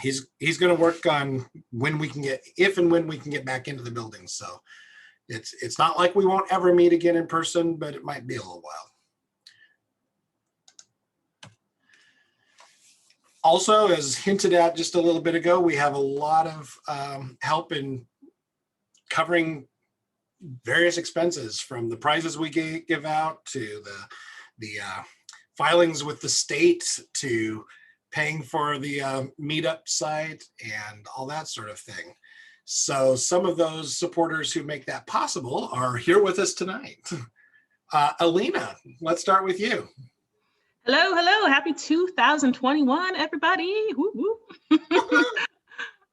he's going to work on when we can get, if and when we can get back into the building. So it's not like we won't ever meet again in person, but it might be a little while. Also, as hinted at just a little bit ago, we have a lot of help in covering various expenses, from the prizes we give out to the filings with the state to paying for the meetup site and all that sort of thing. So some of those supporters who make that possible are here with us tonight. Alina, let's start with you. Hello, hello. Happy 2021, everybody. Woo, woo.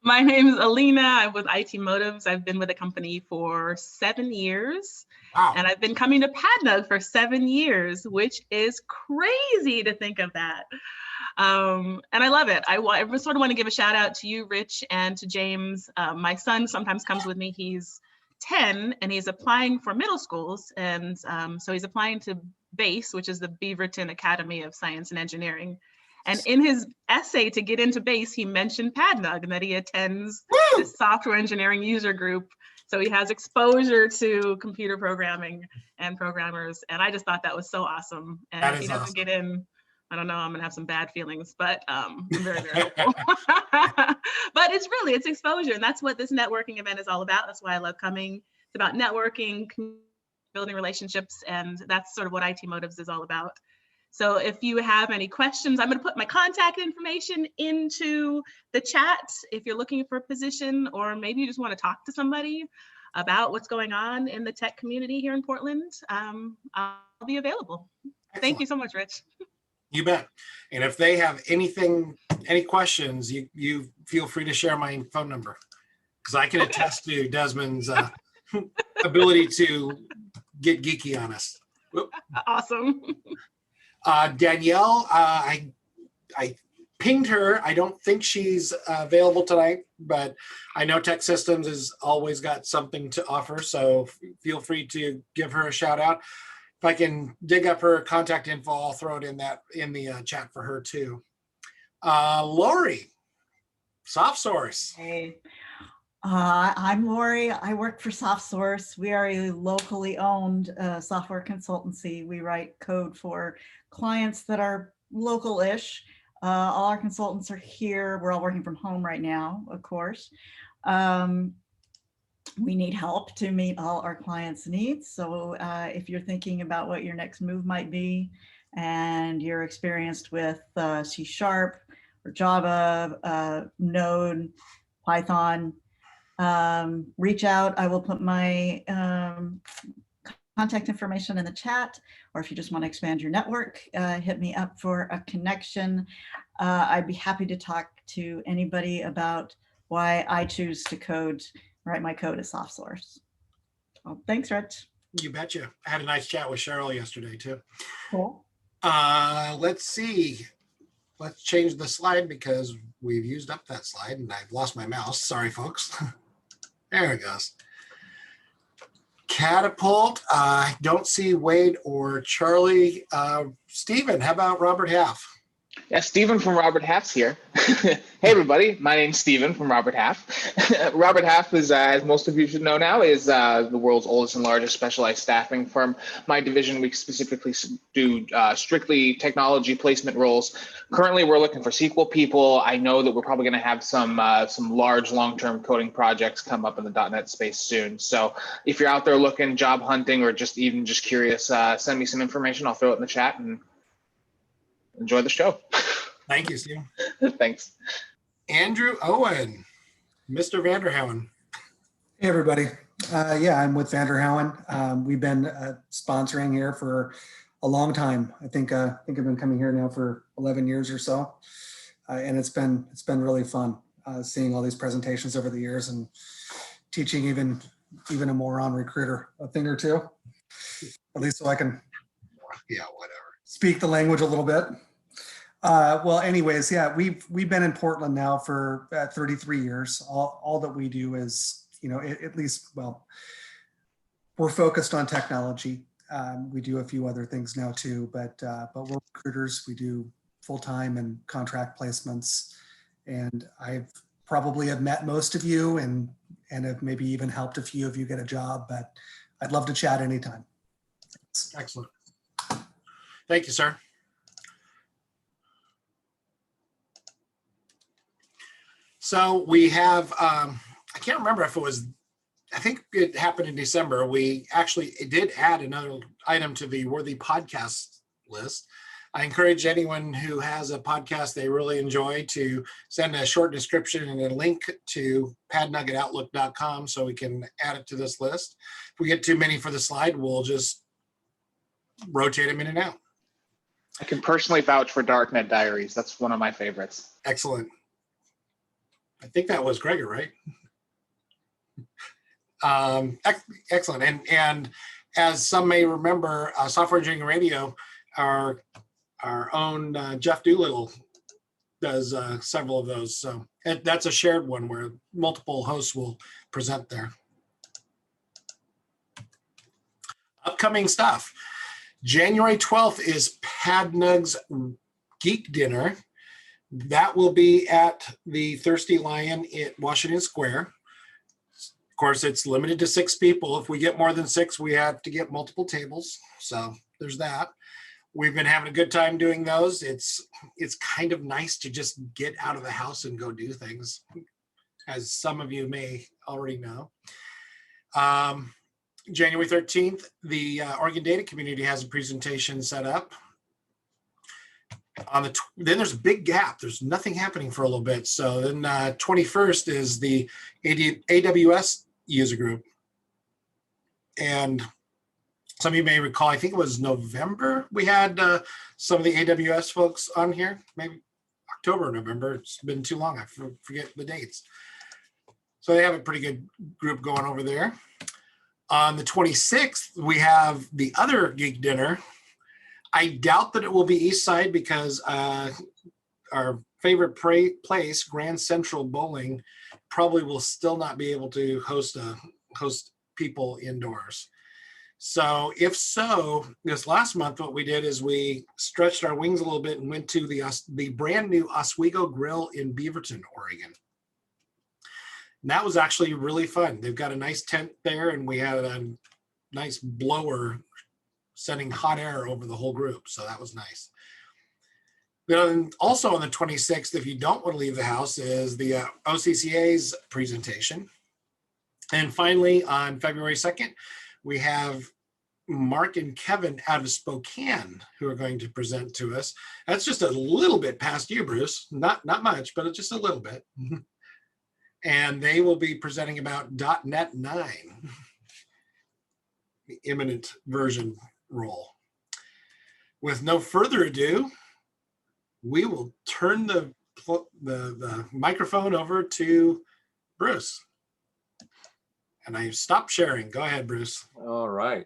My name is Alina. I'm with IT Motives. I've been with the company for 7 years. Wow. And I've been coming to PADNUG for 7 years, which is crazy to think of that. And I love it. I sort of want to give a shout out to you, Rich, and to James. My son sometimes comes with me. He's 10 and he's applying for middle schools. And so he's applying to BASE, which is the Beaverton Academy of Science and Engineering. And in his essay to get into BASE, he mentioned PADNUG and that he attends this software engineering user group. So he has exposure to computer programming and programmers. And I just thought that was so awesome. And if he doesn't get in, I don't know, I'm gonna have some bad feelings, but I'm very, very hopeful. But it's exposure. And that's what this networking event is all about. That's why I love coming. It's about networking, building relationships, and that's sort of what IT Motives is all about. So if you have any questions, I'm going to put my contact information into the chat if you're looking for a position, or maybe you just want to talk to somebody about what's going on in the tech community here in Portland. I'll be available. Excellent. Thank you so much, Rich. You bet. And if they have any questions, you feel free to share my phone number, because I can attest to Desmond's ability to get geeky on us. Whoop. Awesome. Danielle, I pinged her. I don't think she's available tonight, but I know Tech Systems has always got something to offer, so feel free to give her a shout out. If I can dig up her contact info, I'll throw it in the chat for her too. Lori, SoftSource. Hey. I'm Lori. I work for SoftSource. We are a locally owned software consultancy. We write code for clients that are local-ish. All our consultants are here. We're all working from home right now, of course. We need help to meet all our clients' needs. So if you're thinking about what your next move might be and you're experienced with C# or Java, Node, Python, reach out. I will put my contact information in the chat, or if you just want to expand your network, hit me up for a connection. I'd be happy to talk to anybody about why I choose to write my code as SoftSource. Well, thanks, Rich. You betcha. I had a nice chat with Cheryl yesterday too. Cool. Let's see. Let's change the slide because we've used up that slide and I've lost my mouse. Sorry, folks. There it goes. Catapult. I don't see Wade or Charlie. Stephen, how about Robert Half? Yeah, Stephen from Robert Half's here. Hey, everybody. My name's Stephen from Robert Half. Robert Half is, as most of you should know now, is the world's oldest and largest specialized staffing firm. My division, we specifically do strictly technology placement roles. Currently, we're looking for SQL people. I know that we're probably going to have some large long-term coding projects come up in the .NET space soon. So if you're out there looking, job hunting, or just curious, send me some information. I'll throw it in the chat and enjoy the show. Thank you, Steve. Thanks. Andrew Owen, Mr. Vanderhouen. Hey, everybody. Yeah, I'm with Vanderhouen. We've been sponsoring here for a long time. I think I've been coming here now for 11 years or so, and it's been really fun seeing all these presentations over the years and teaching even a moron recruiter a thing or two, at least so I can speak the language a little bit. Well, anyways, yeah, we've been in Portland now for 33 years. All that we do is, at least, well, we're focused on technology. We do a few other things now too, but we're recruiters. We do full-time and contract placements, And I've probably have met most of you and have maybe even helped a few of you get a job, but I'd love to chat anytime. Excellent. Thank you, sir. So we have, I can't remember if it was, I think it happened in December. We actually did add another item to the Worthy podcast list. I encourage anyone who has a podcast they really enjoy to send a short description and a link to padnuggetoutlook.com so we can add it to this list. If we get too many for the slide, we'll just rotate them in and out. I can personally vouch for Darknet Diaries. That's one of my favorites. Excellent. I think that was Gregor, right? Excellent. And as some may remember, Software Engineering Radio, our own Jeff Doolittle does several of those. So that's a shared one where multiple hosts will present there. Upcoming stuff. January 12th is PadNug's Geek Dinner. That will be at the Thirsty Lion at Washington Square. Of course, it's limited to 6 people. If we get more than 6, we have to get multiple tables. So there's that. We've been having a good time doing those. It's kind of nice to just get out of the house and go do things, as some of you may already know. January 13th, the Oregon Data Community has a presentation set up. Then there's a big gap. There's nothing happening for a little bit. So then 21st is the AWS user group. And some of you may recall, I think it was November, we had some of the AWS folks on here, maybe October or November. It's been too long. I forget the dates. So they have a pretty good group going over there. On the 26th, we have the other Geek Dinner. I doubt that it will be East Side because our favorite place, Grand Central Bowling, probably will still not be able to host people indoors. So if so, this last month, what we did is we stretched our wings a little bit and went to the brand new Oswego Grill in Beaverton, Oregon. And that was actually really fun. They've got a nice tent there, and we had a nice blower sending hot air over the whole group. So that was nice. Then also on the 26th, if you don't want to leave the house, is the OCCA's presentation. And finally, on February 2nd, we have Mark and Kevin out of Spokane who are going to present to us. That's just a little bit past you, Bruce. Not much, but just a little bit. And they will be presenting about .NET 9, the imminent version role. With no further ado, we will turn the microphone over to Bruce. And I stopped sharing. Go ahead, Bruce. All right.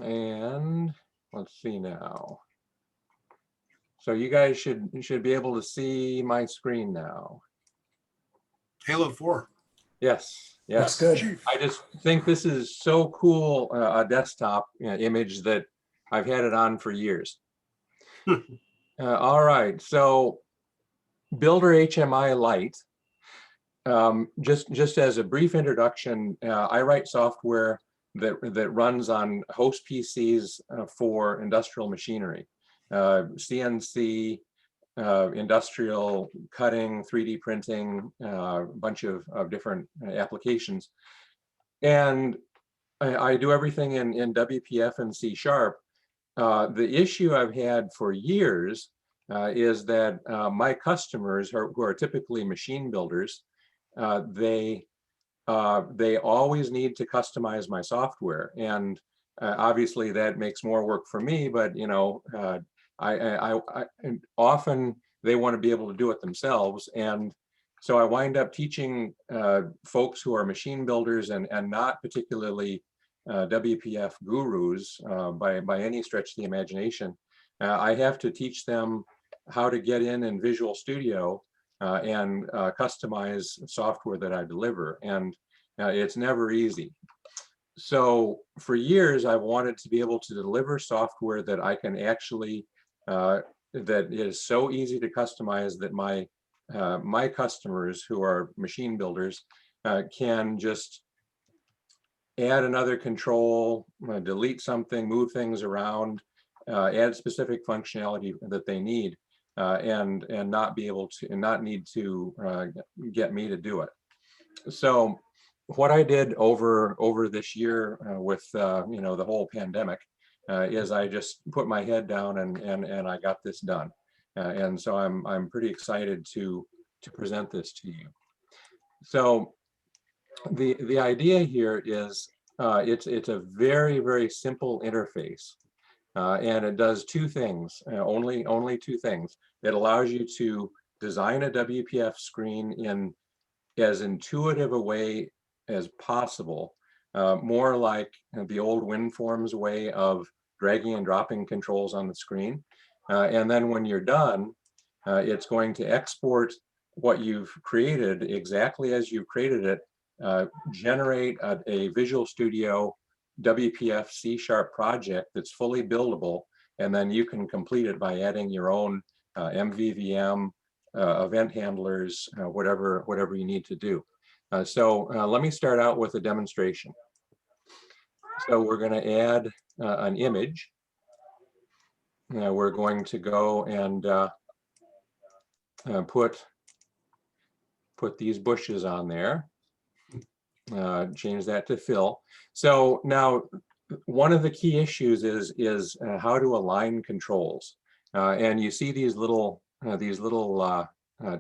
And let's see now. So you guys should be able to see my screen now. Halo 4. Yes. That's Yes. good. I just think this is so cool, a desktop image that I've had it on for years. All right, so Builder HMI Lite. Just as a brief introduction, I write software that runs on host PCs for industrial machinery, CNC, industrial cutting, 3D printing, a bunch of different applications. And I do everything in WPF and C#. The issue I've had for years is that my customers, who are typically machine builders, they always need to customize my software, and obviously that makes more work for me. But you know, I often they want to be able to do it themselves, and so I wind up teaching folks who are machine builders and not particularly WPF gurus by any stretch of the imagination. I have to teach them how to get in Visual Studio and customize software that I deliver, and it's never easy. So for years, I've wanted to be able to deliver software that I can actually, that is so easy to customize that my customers who are machine builders can just add another control, delete something, move things around, add specific functionality that they need, and not be able to, and not need to get me to do it. So what I did over this year with you know, the whole pandemic is I just put my head down and I got this done, and so I'm pretty excited to present this to you. So the idea here is it's a very simple interface, and it does two things, only two things. It allows you to design a WPF screen in as intuitive a way as possible, more like the old WinForms way of dragging and dropping controls on the screen. And then when you're done, it's going to export what you've created exactly as you've created it, generate a Visual Studio WPF C# project that's fully buildable, and then you can complete it by adding your own MVVM, event handlers, whatever you need to do. So let me start out with a demonstration. So we're going to add an image. We're going to go and put these bushes on there. Change that to fill. So now one of the key issues is how to align controls. And you see these little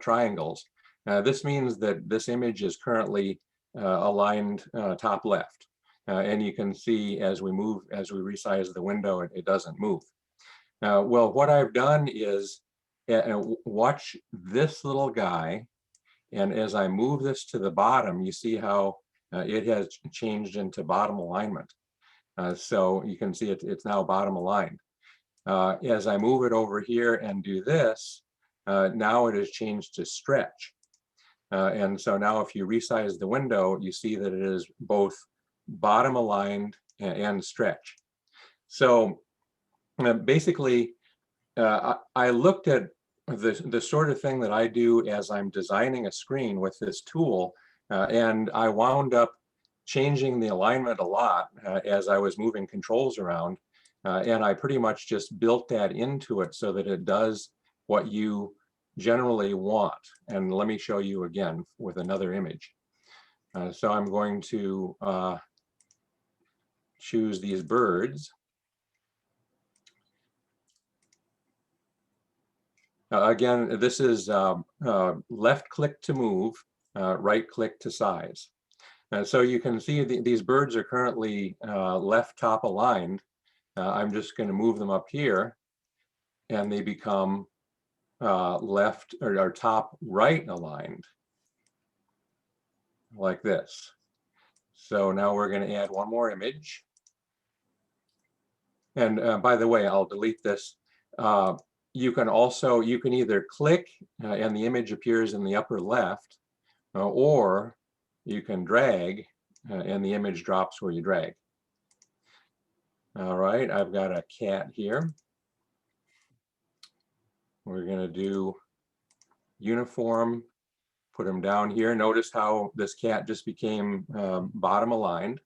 triangles. This means that this image is currently aligned top left. And you can see as we resize the window, it doesn't move. Well, what I've done is watch this little guy. And as I move this to the bottom, you see how it has changed into bottom alignment. So you can see it's now bottom aligned. As I move it over here and do this, now it has changed to stretch. And so now if you resize the window, you see that it is both bottom aligned and stretch. So basically, I looked at the sort of thing that I do as I'm designing a screen with this tool, and I wound up changing the alignment a lot as I was moving controls around, and I pretty much just built that into it so that it does what you generally want. And let me show you again with another image. So I'm going to choose these birds. Again, this is left click to move, right click to size. So you can see these birds are currently left top aligned. I'm just going to move them up here and they become left or top right aligned like this. So now we're going to add one more image. And by the way, I'll delete this. You can either click and the image appears in the upper left, or you can drag and the image drops where you drag. All right, I've got a cat here. We're going to do uniform, put him down here. Notice how this cat just became bottom aligned.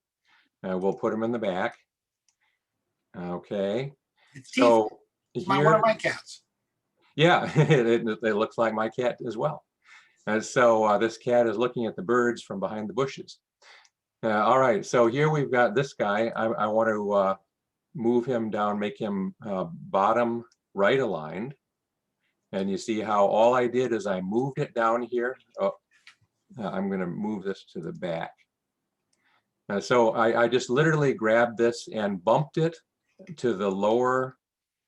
We'll put him in the back. Okay. So it's one of my cats. Yeah, it looks like my cat as well. And so this cat is looking at the birds from behind the bushes. All right, so here we've got this guy. I want to move him down, make him bottom right aligned. And you see how all I did is I moved it down here. Oh, I'm going to move this to the back. So I just literally grabbed this and bumped it to the lower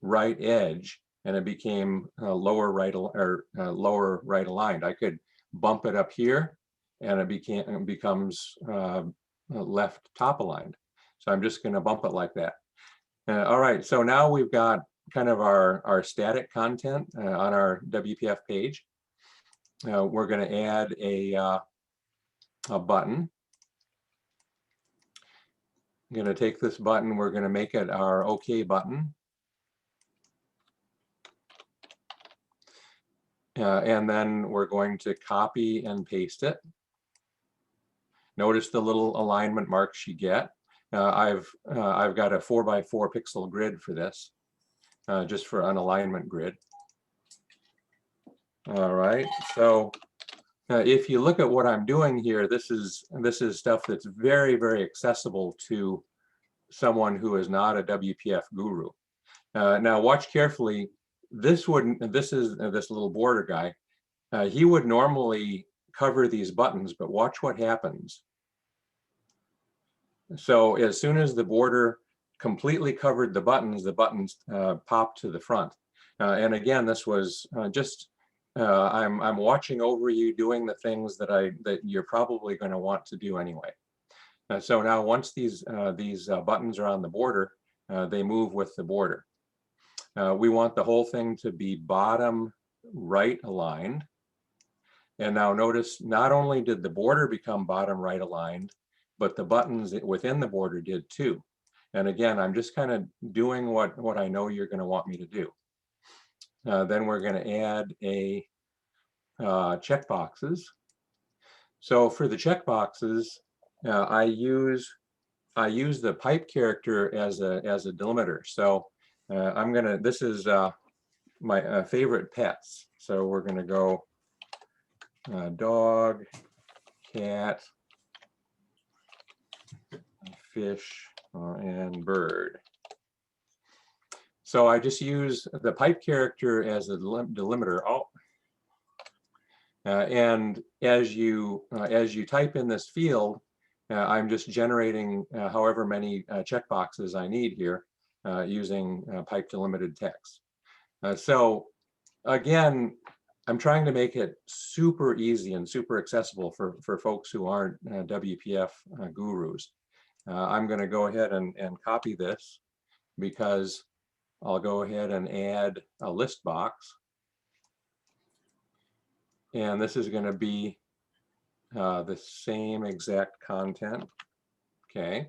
right edge, and it became lower right aligned. I could bump it up here, and it becomes left top aligned. So I'm just going to bump it like that. All right, so now we've got kind of our static content on our WPF page. We're going to add a button. going to take this button, we're going to make it our OK button. And then we're going to copy and paste it. Notice the little alignment marks you get. I've got a 4x4 pixel grid for this, just for an alignment grid. All right, so if you look at what I'm doing here, this is stuff that's very, very accessible to someone who is not a WPF guru. Now watch carefully. This is this little border guy. He would normally cover these buttons, but watch what happens. So as soon as the border completely covered the buttons popped to the front. And again, this was just I'm watching over you doing the things that you're probably going to want to do anyway. So now once these buttons are on the border, they move with the border. We want the whole thing to be bottom right aligned. And now notice, not only did the border become bottom right aligned, but the buttons within the border did too. And again, I'm just kind of doing what I know you're going to want me to do. Then we're going to add a checkboxes. So for the checkboxes, I use the pipe character as a delimiter. So this is my favorite pets. So we're going to go dog, cat, fish, and bird. So I just use the pipe character as a delimiter. And as you type in this field, I'm just generating however many checkboxes I need here using pipe delimited text. So again, I'm trying to make it super easy and super accessible for folks who aren't WPF gurus. I'm going to go ahead and copy this, because I'll go ahead and add a list box. And this is going to be the same exact content. Okay.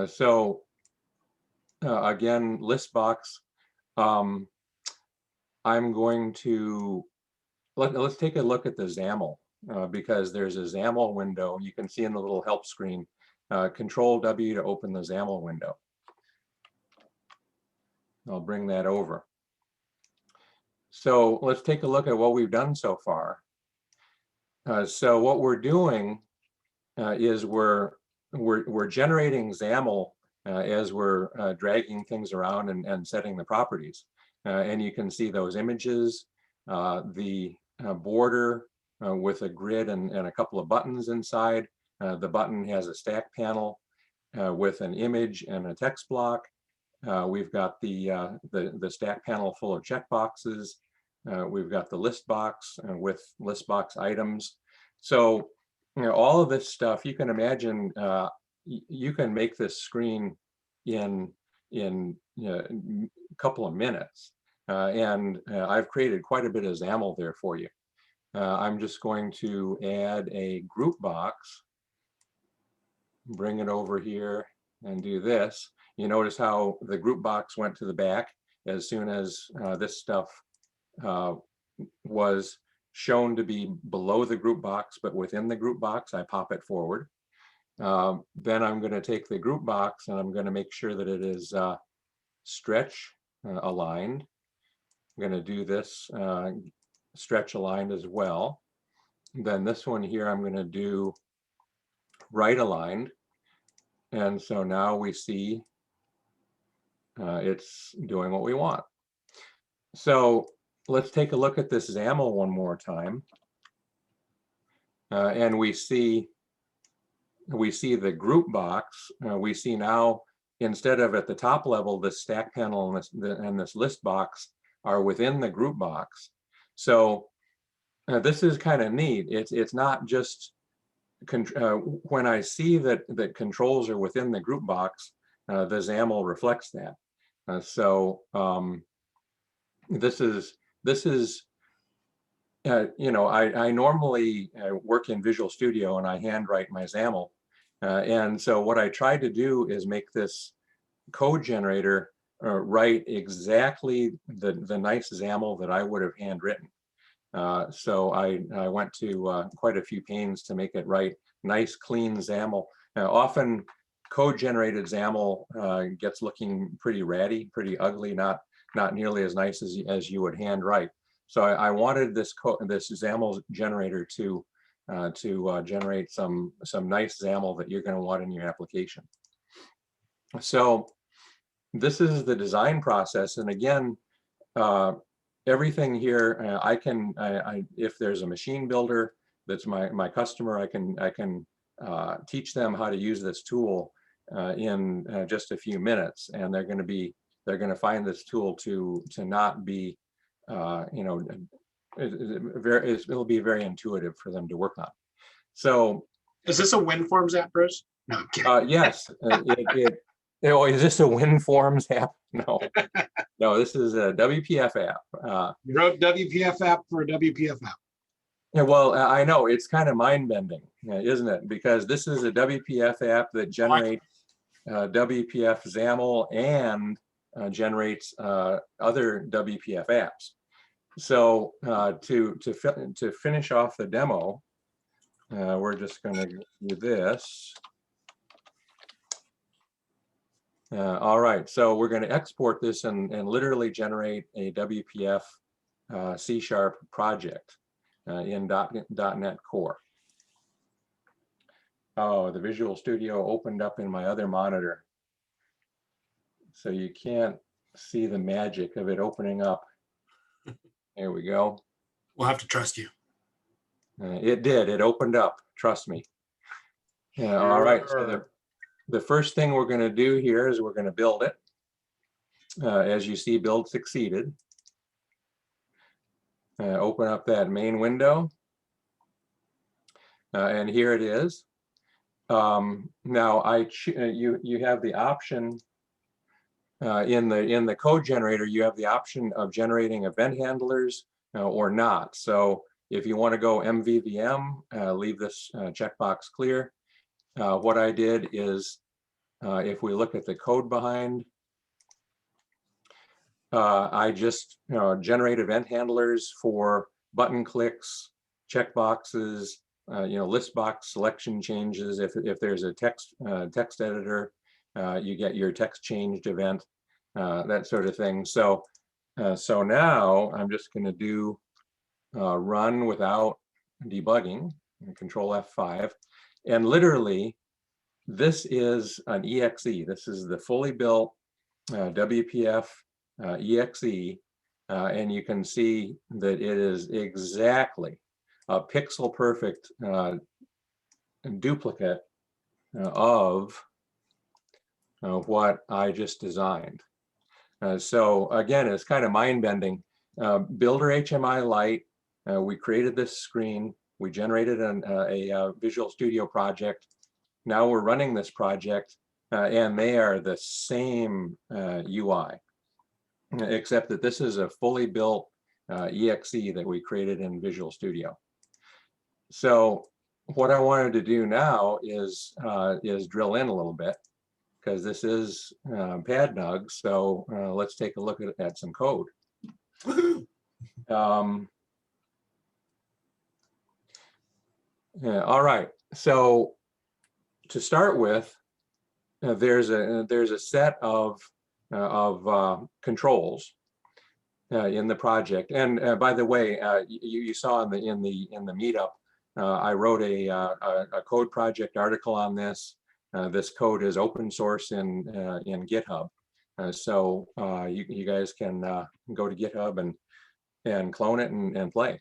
So again, list box. I'm going to let's take a look at the XAML, because there's a XAML window. You can see in the little help screen. Control W to open the XAML window. I'll bring that over. So let's take a look at what we've done so far. So what we're doing is we're generating XAML as we're dragging things around and setting the properties. And you can see those images, the border with a grid and a couple of buttons inside. The button has a stack panel with an image and a text block. We've got the stack panel full of checkboxes. We've got the list box with list box items. So all of this stuff, you can imagine, you can make this screen in a couple of minutes. And I've created quite a bit of XAML there for you. I'm just going to add a group box, bring it over here and do this. You notice how the group box went to the back as soon as this stuff was shown to be below the group box, but within the group box, I pop it forward. Then I'm going to take the group box and I'm going to make sure that it is stretch aligned. I'm going to do this stretch aligned as well. Then this one here, I'm going to do right aligned. And so now we see it's doing what we want. So let's take a look at this XAML one more time. And we see the group box. We see now, instead of at the top level, this stack panel and this list box are within the group box. So this is kind of neat. It's not just when I see that controls are within the group box, the XAML reflects that. So this is you know, I normally work in Visual Studio and I handwrite my XAML. And so what I tried to do is make this code generator write exactly the nice XAML that I would have handwritten. So I went to quite a few pains to make it write nice, clean XAML. Often code-generated XAML gets looking pretty ratty, pretty ugly, not nearly as nice as you would hand write. So I wanted this XAML generator to generate some nice XAML that you're going to want in your application. So this is the design process, and again, everything here I can if there's a machine builder that's my customer, I can teach them how to use this tool in just a few minutes, and they're going to find this tool to not be it'll be very intuitive for them to work on. So is this a WinForms app, Bruce? No, I'm kidding. yes, oh, is this a WinForms app? No, no, this is a WPF app. You wrote WPF app for a WPF app. Yeah, well, I know it's kind of mind-bending, isn't it? Because this is a WPF app that generates WPF XAML and generates other WPF apps. So to finish off the demo, we're just going to do this. All right, so we're going to export this and literally generate a WPF C# project in .NET Core. Oh, the Visual Studio opened up in my other monitor, so you can't see the magic of it opening up. There we go. We'll have to trust you. It did. It opened up. Trust me. Yeah. All right. So the first thing we're going to do here is we're going to build it. As you see, build succeeded. Open up that main window. And here it is. Now you have the option in the code generator. You have the option of generating event handlers or not. So if you want to go MVVM, leave this checkbox clear. What I did is, if we look at the code behind, I just generate event handlers for button clicks, checkboxes, list box selection changes. If there's a text editor, you get your text changed event, that sort of thing. So now I'm just going to do run without debugging, Control F5, and literally this is an exe. This is the fully built WPF exe, and you can see that it is exactly a pixel perfect duplicate of what I just designed. So again, it's kind of mind-bending. Builder HMI Lite, we created this screen, we generated a Visual Studio project. Now we're running this project, and they are the same UI, except that this is a fully built exe that we created in Visual Studio. So what I wanted to do now is drill in a little bit, because this is PadNug. So let's take a look at some code. All right. So to start with, there's a set of controls in the project. And by the way, you saw in the meetup, I wrote a CodeProject article on this. This code is open source in GitHub, so you guys can go to GitHub and clone it and play.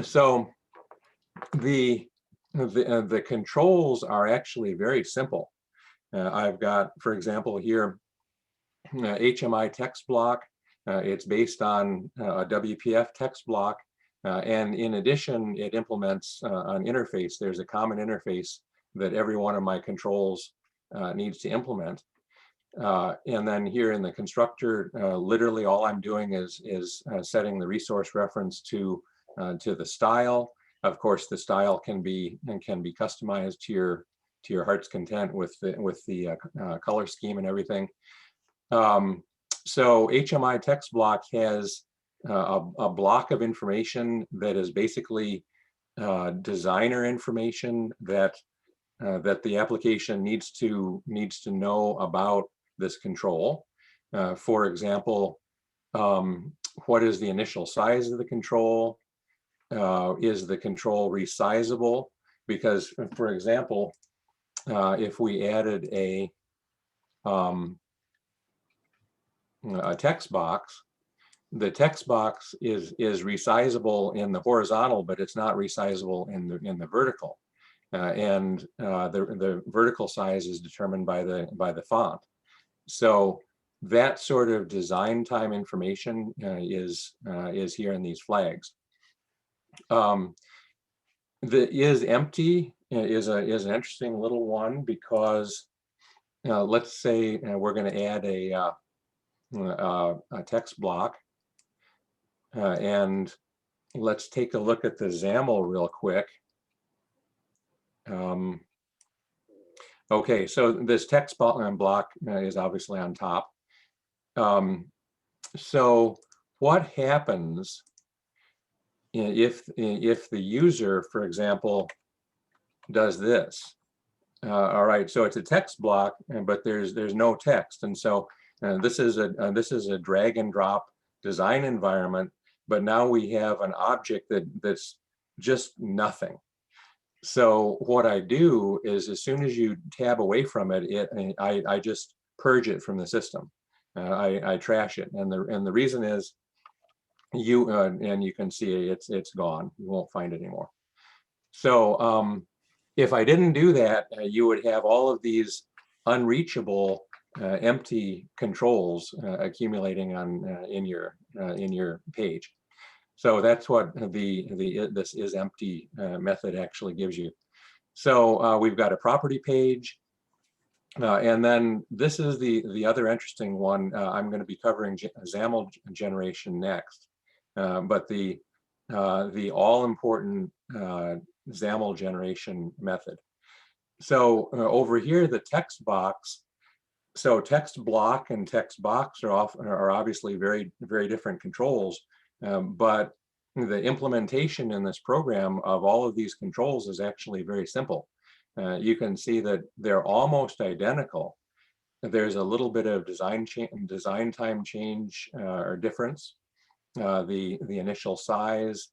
So the controls are actually very simple. I've got, for example, here HMI text block. It's based on a WPF text block, and in addition, it implements an interface. There's a common interface that every one of my controls needs to implement. And then here in the constructor, literally all I'm doing is setting the resource reference to the style. Of course, the style can be customized to your heart's content with the color scheme and everything. So HMI text block has a block of information that is basically designer information that the application needs to know about this control. For example, what is the initial size of the control? Is the control resizable? Because, for example, if we added a text box, the text box is resizable in the horizontal, but it's not resizable in the vertical. And the vertical size is determined by the font. So that sort of design time information is here in these flags. The is empty is an interesting little one, because let's say we're going to add a text block, and let's take a look at the XAML real quick. Okay, so this text block is obviously on top. So what happens if the user, for example, does this? All right, so it's a text block, but there's no text, and so this is a drag and drop design environment. But now we have an object that's just nothing. So what I do is, as soon as you tab away from it, I just purge it from the system. I trash it, and the reason is and you can see it's gone. You won't find it anymore. So if I didn't do that, you would have all of these unreachable empty controls accumulating in your page. So that's what this is empty method actually gives you. So we've got a property page, and then this is the other interesting one. I'm going to be covering XAML generation next, but the all important XAML generation method. So over here, the text box. So text block and text box are obviously very different controls. But the implementation in this program of all of these controls is actually very simple. You can see that they're almost identical. There's a little bit of design time change or difference. The initial size,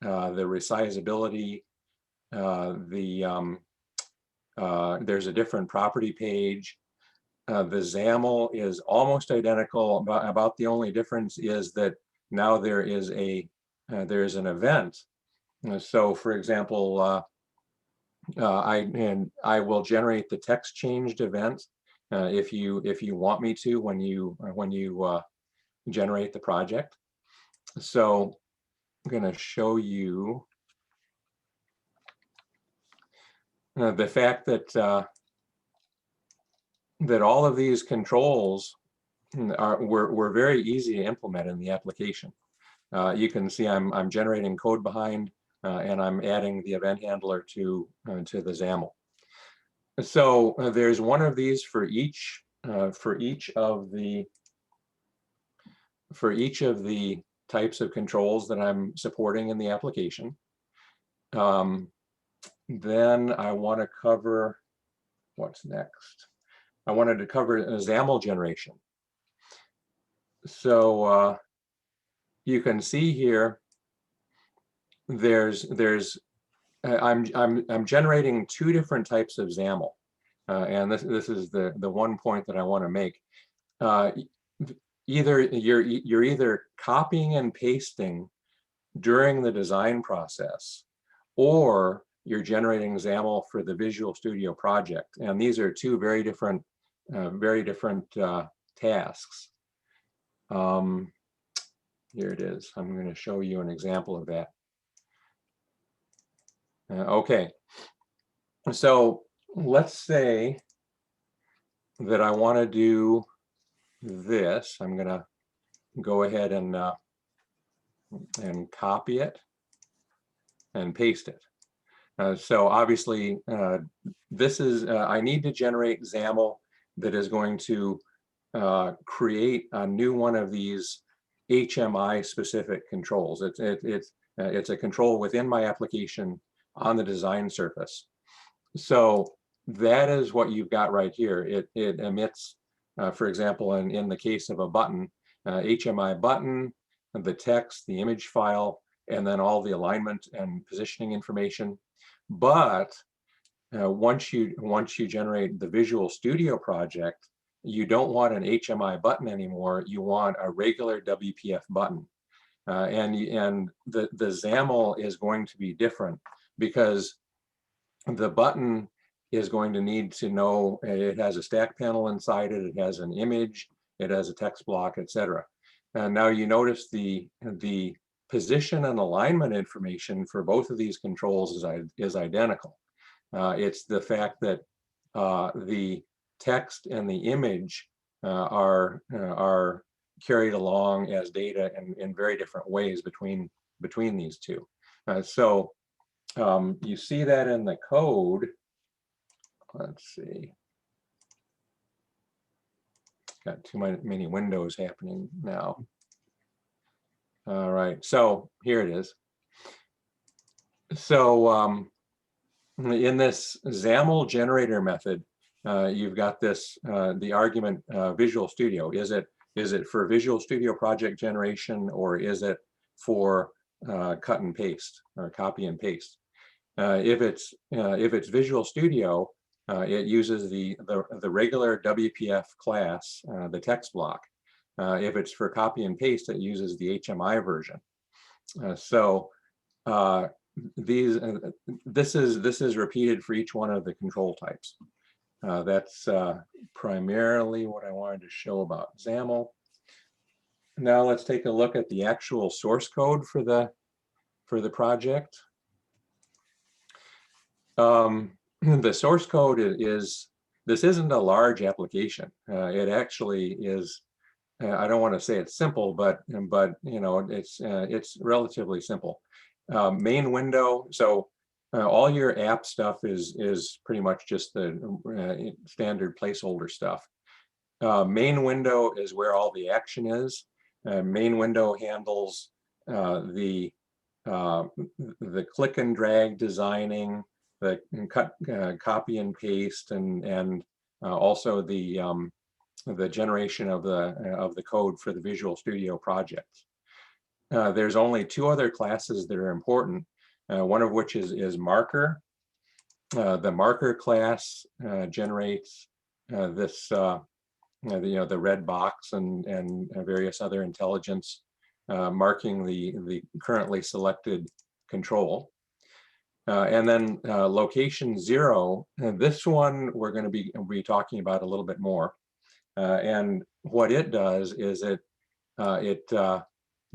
the resizability, there's a different property page. The XAML is almost identical. About the only difference is that now there's an event. So, for example, I will generate the text changed event if you want me to when you generate the project. So I'm going to show you the fact that that all of these controls were very easy to implement in the application. You can see I'm generating code behind, and I'm adding the event handler to the XAML. So there's one of these for each of the types of controls that I'm supporting in the application. Then I want to cover what's next. I wanted to cover XAML generation. So you can see here, I'm generating two different types of XAML, and this is the one point that I want to make. You're either copying and pasting during the design process, or you're generating XAML for the Visual Studio project, and these are two very different tasks. Here it is. I'm going to show you an example of that. Okay, so let's say that I want to do this. I'm going to go ahead and copy it and paste it. So obviously, this is, I need to generate XAML that is going to create a new one of these HMI specific controls. It's a control within my application on the design surface. So that is what you've got right here. It emits, for example, in the case of a button, HMI button, the text, the image file, and then all the alignment and positioning information. But once you generate the Visual Studio project, you don't want an HMI button anymore. You want a regular WPF button, and the XAML is going to be different because the button is going to need to know it has a stack panel inside it. It has an image. It has a text block, etc. And now you notice the position and alignment information for both of these controls is identical. It's the fact that the text and the image are carried along as data in very different ways between these two. So you see that in the code. Let's see. Got too many windows happening now. All right, so here it is. So in this XAML generator method, you've got this the argument Visual Studio. Is it for Visual Studio project generation, or is it for cut and paste or copy and paste? If it's Visual Studio, it uses the regular WPF class, the text block. If it's for copy and paste, it uses the HMI version. This is repeated for each one of the control types. That's primarily what I wanted to show about XAML. Now let's take a look at the actual source code for the project. The source code this isn't a large application. It actually is. I don't want to say it's simple, but you know, it's relatively simple. Main window. So all your app stuff is pretty much just the standard placeholder stuff. Main window is where all the action is. Main window handles the click and drag designing, the cut, copy and paste, and also the generation of the code for the Visual Studio project. There's only two other classes that are important, one of which is marker. The marker class generates this, the red box and various other intelligence marking the currently selected control. And then location 0, this one we're going to be talking about a little bit more. And what it does is it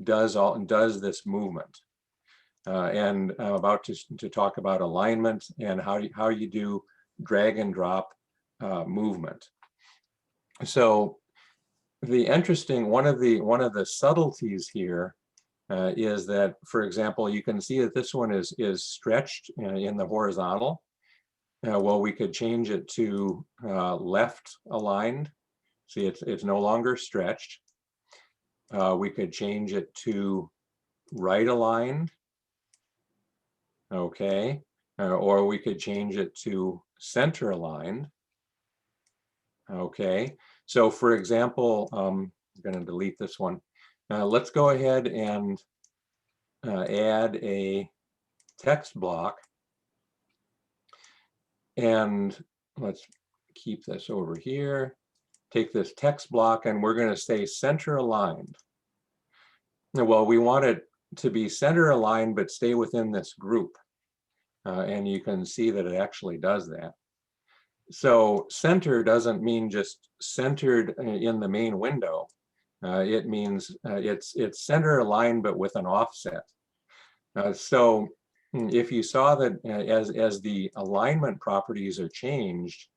does this movement. And I'm about to talk about alignment and how you do drag and drop movement. So the interesting one of the subtleties here is that, for example, you can see that this one is stretched in the horizontal. Well, we could change it to left aligned. See, it's no longer stretched. We could change it to right aligned. Okay, or we could change it to center aligned. Okay, so for example, I'm going to delete this one. Let's go ahead and add a text block, and let's keep this over here. Take this text block, and we're going to say center aligned. Well, we want it to be center aligned, but stay within this group. And you can see that it actually does that. So center doesn't mean just centered in the main window. It means it's center aligned, but with an offset. So if you saw that as the alignment properties are changed,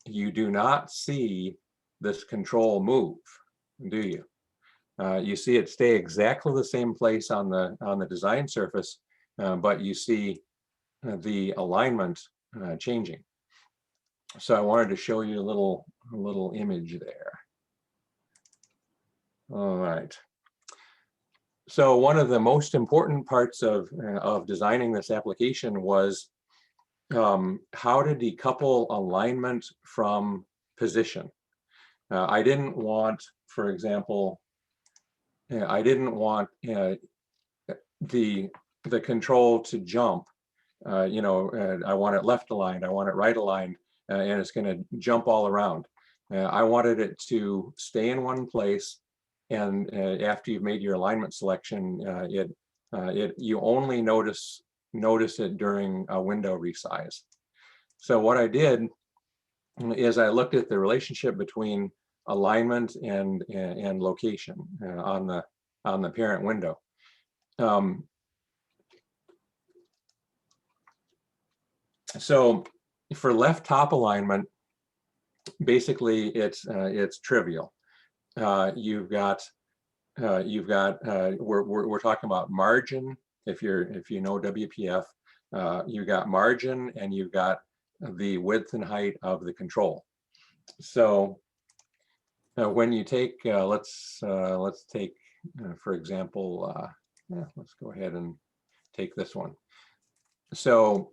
you do not see this control move, do you? You see it stay exactly the same place on the design surface, but you see the alignment changing. So I wanted to show you a little image there. All right. So one of the most important parts of designing this application was how to decouple alignment from position. I didn't want, for example, I didn't want the control to jump. I want it left aligned, I want it right aligned, and it's going to jump all around. I wanted it to stay in one place, and after you've made your alignment selection, you only notice it during a window resize. So what I did is I looked at the relationship between alignment and location on the parent window. So for left top alignment, basically it's trivial. We're talking about margin. If you know WPF, you've got margin and you've got the width and height of the control. So when you take, let's take, for example, let's go ahead and take this one. So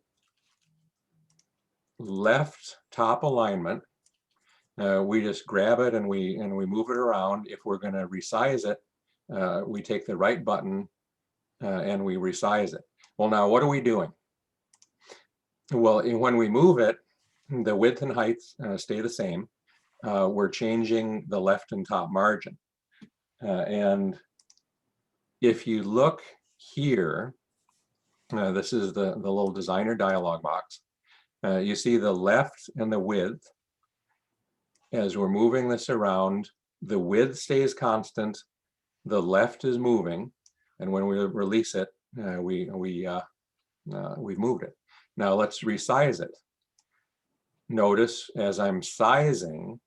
left top alignment, we just grab it and we move it around. If we're going to resize it, we take the right button and we resize it. Well, now what are we doing? Well, when we move it, the width and height stay the same. We're changing the left and top margin. And if you look here, this is the little designer dialog box. You see the left and the width. As we're moving this around, the width stays constant, the left is moving, and when we release it, we've moved it. Now let's resize it. Notice as I'm sizing,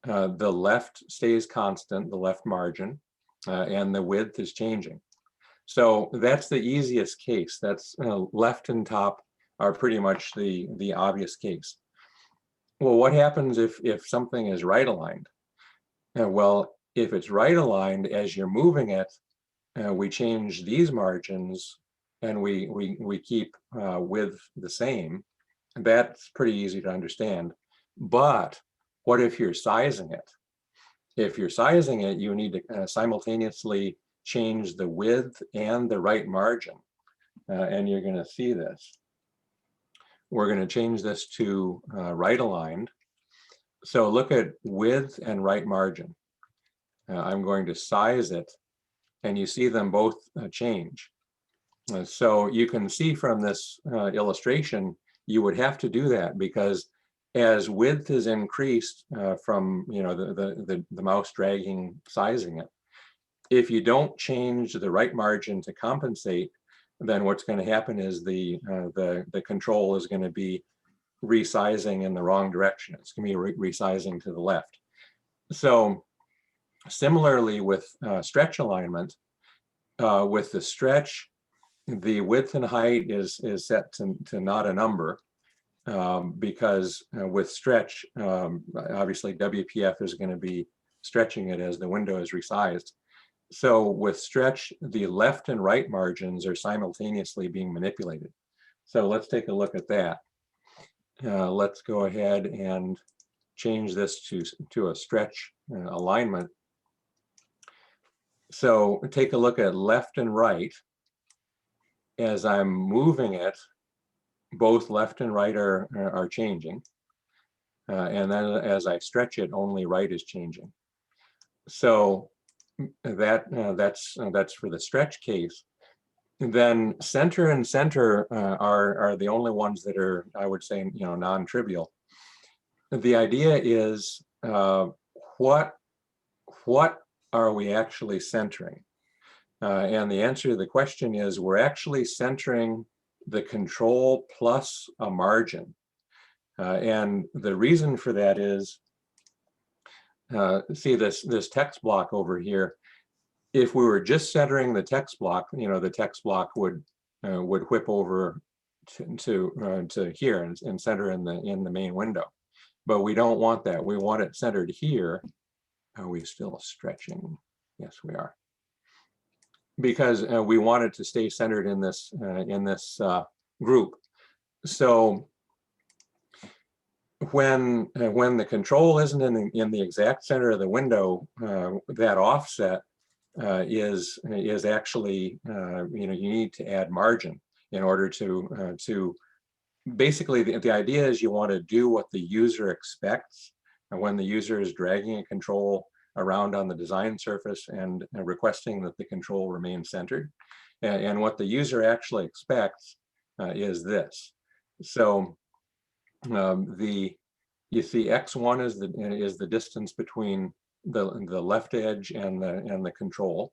the left stays constant, the left margin, and the width is changing. So that's the easiest case. That's left and top are pretty much the obvious case. Well, what happens if something is right aligned? Well, if it's right aligned, as you're moving it, we change these margins and we keep width the same. That's pretty easy to understand. But what if you're sizing it? If you're sizing it, you need to simultaneously change the width and the right margin. And you're going to see this. We're going to change this to right aligned. So look at width and right margin. I'm going to size it, and you see them both change. So you can see from this illustration, you would have to do that because as width is increased from the mouse dragging, sizing it, if you don't change the right margin to compensate, then what's going to happen is the control is going to be resizing in the wrong direction. It's going to be resizing to the left. So similarly with stretch alignment, with the stretch, the width and height is set to not a number because with stretch, obviously WPF is going to be stretching it as the window is resized. So with stretch, the left and right margins are simultaneously being manipulated. So let's take a look at that. Let's go ahead and change this to a stretch alignment. So take a look at left and right. As I'm moving it, both left and right are changing. And then as I stretch it, only right is changing. So that's for the stretch case. And then center and center are the only ones that are, I would say, non-trivial. The idea is what are we actually centering? And the answer to the question is we're actually centering the control plus a margin. And the reason for that is, see this text block over here. If we were just centering the text block, the text block would whip over to here and center in the main window. But we don't want that. We want it centered here. Are we still stretching? Yes, we are. Because we want it to stay centered in this group. So when the control isn't in the exact center of the window, that offset is actually you need to add margin in order to basically the idea is you want to do what the user expects, and when the user is dragging a control around on the design surface and requesting that the control remain centered, and what the user actually expects is this. So you see x1 is the distance between the left edge and the control.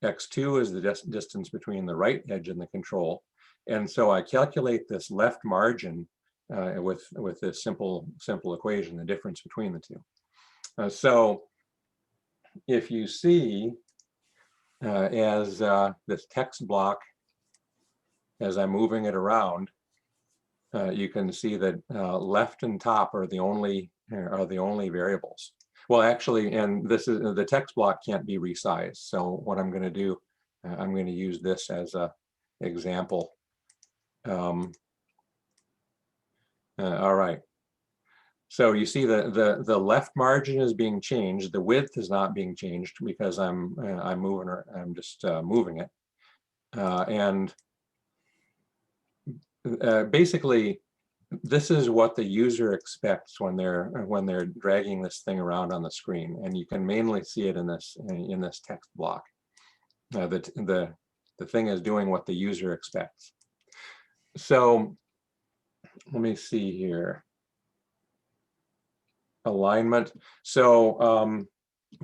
X2 is the distance between the right edge and the control. And so I calculate this left margin with this simple equation, the difference between the two. So if you see as this text block, as I'm moving it around, you can see that left and top are the only variables. Well, actually, and this is the text block can't be resized. So what I'm going to do, I'm going to use this as a example. All right. So you see the left margin is being changed. The width is not being changed because I'm just moving it. And basically, this is what the user expects when they're dragging this thing around on the screen, and you can mainly see it in this text block. The thing is doing what the user expects. So let me see here. Alignment. So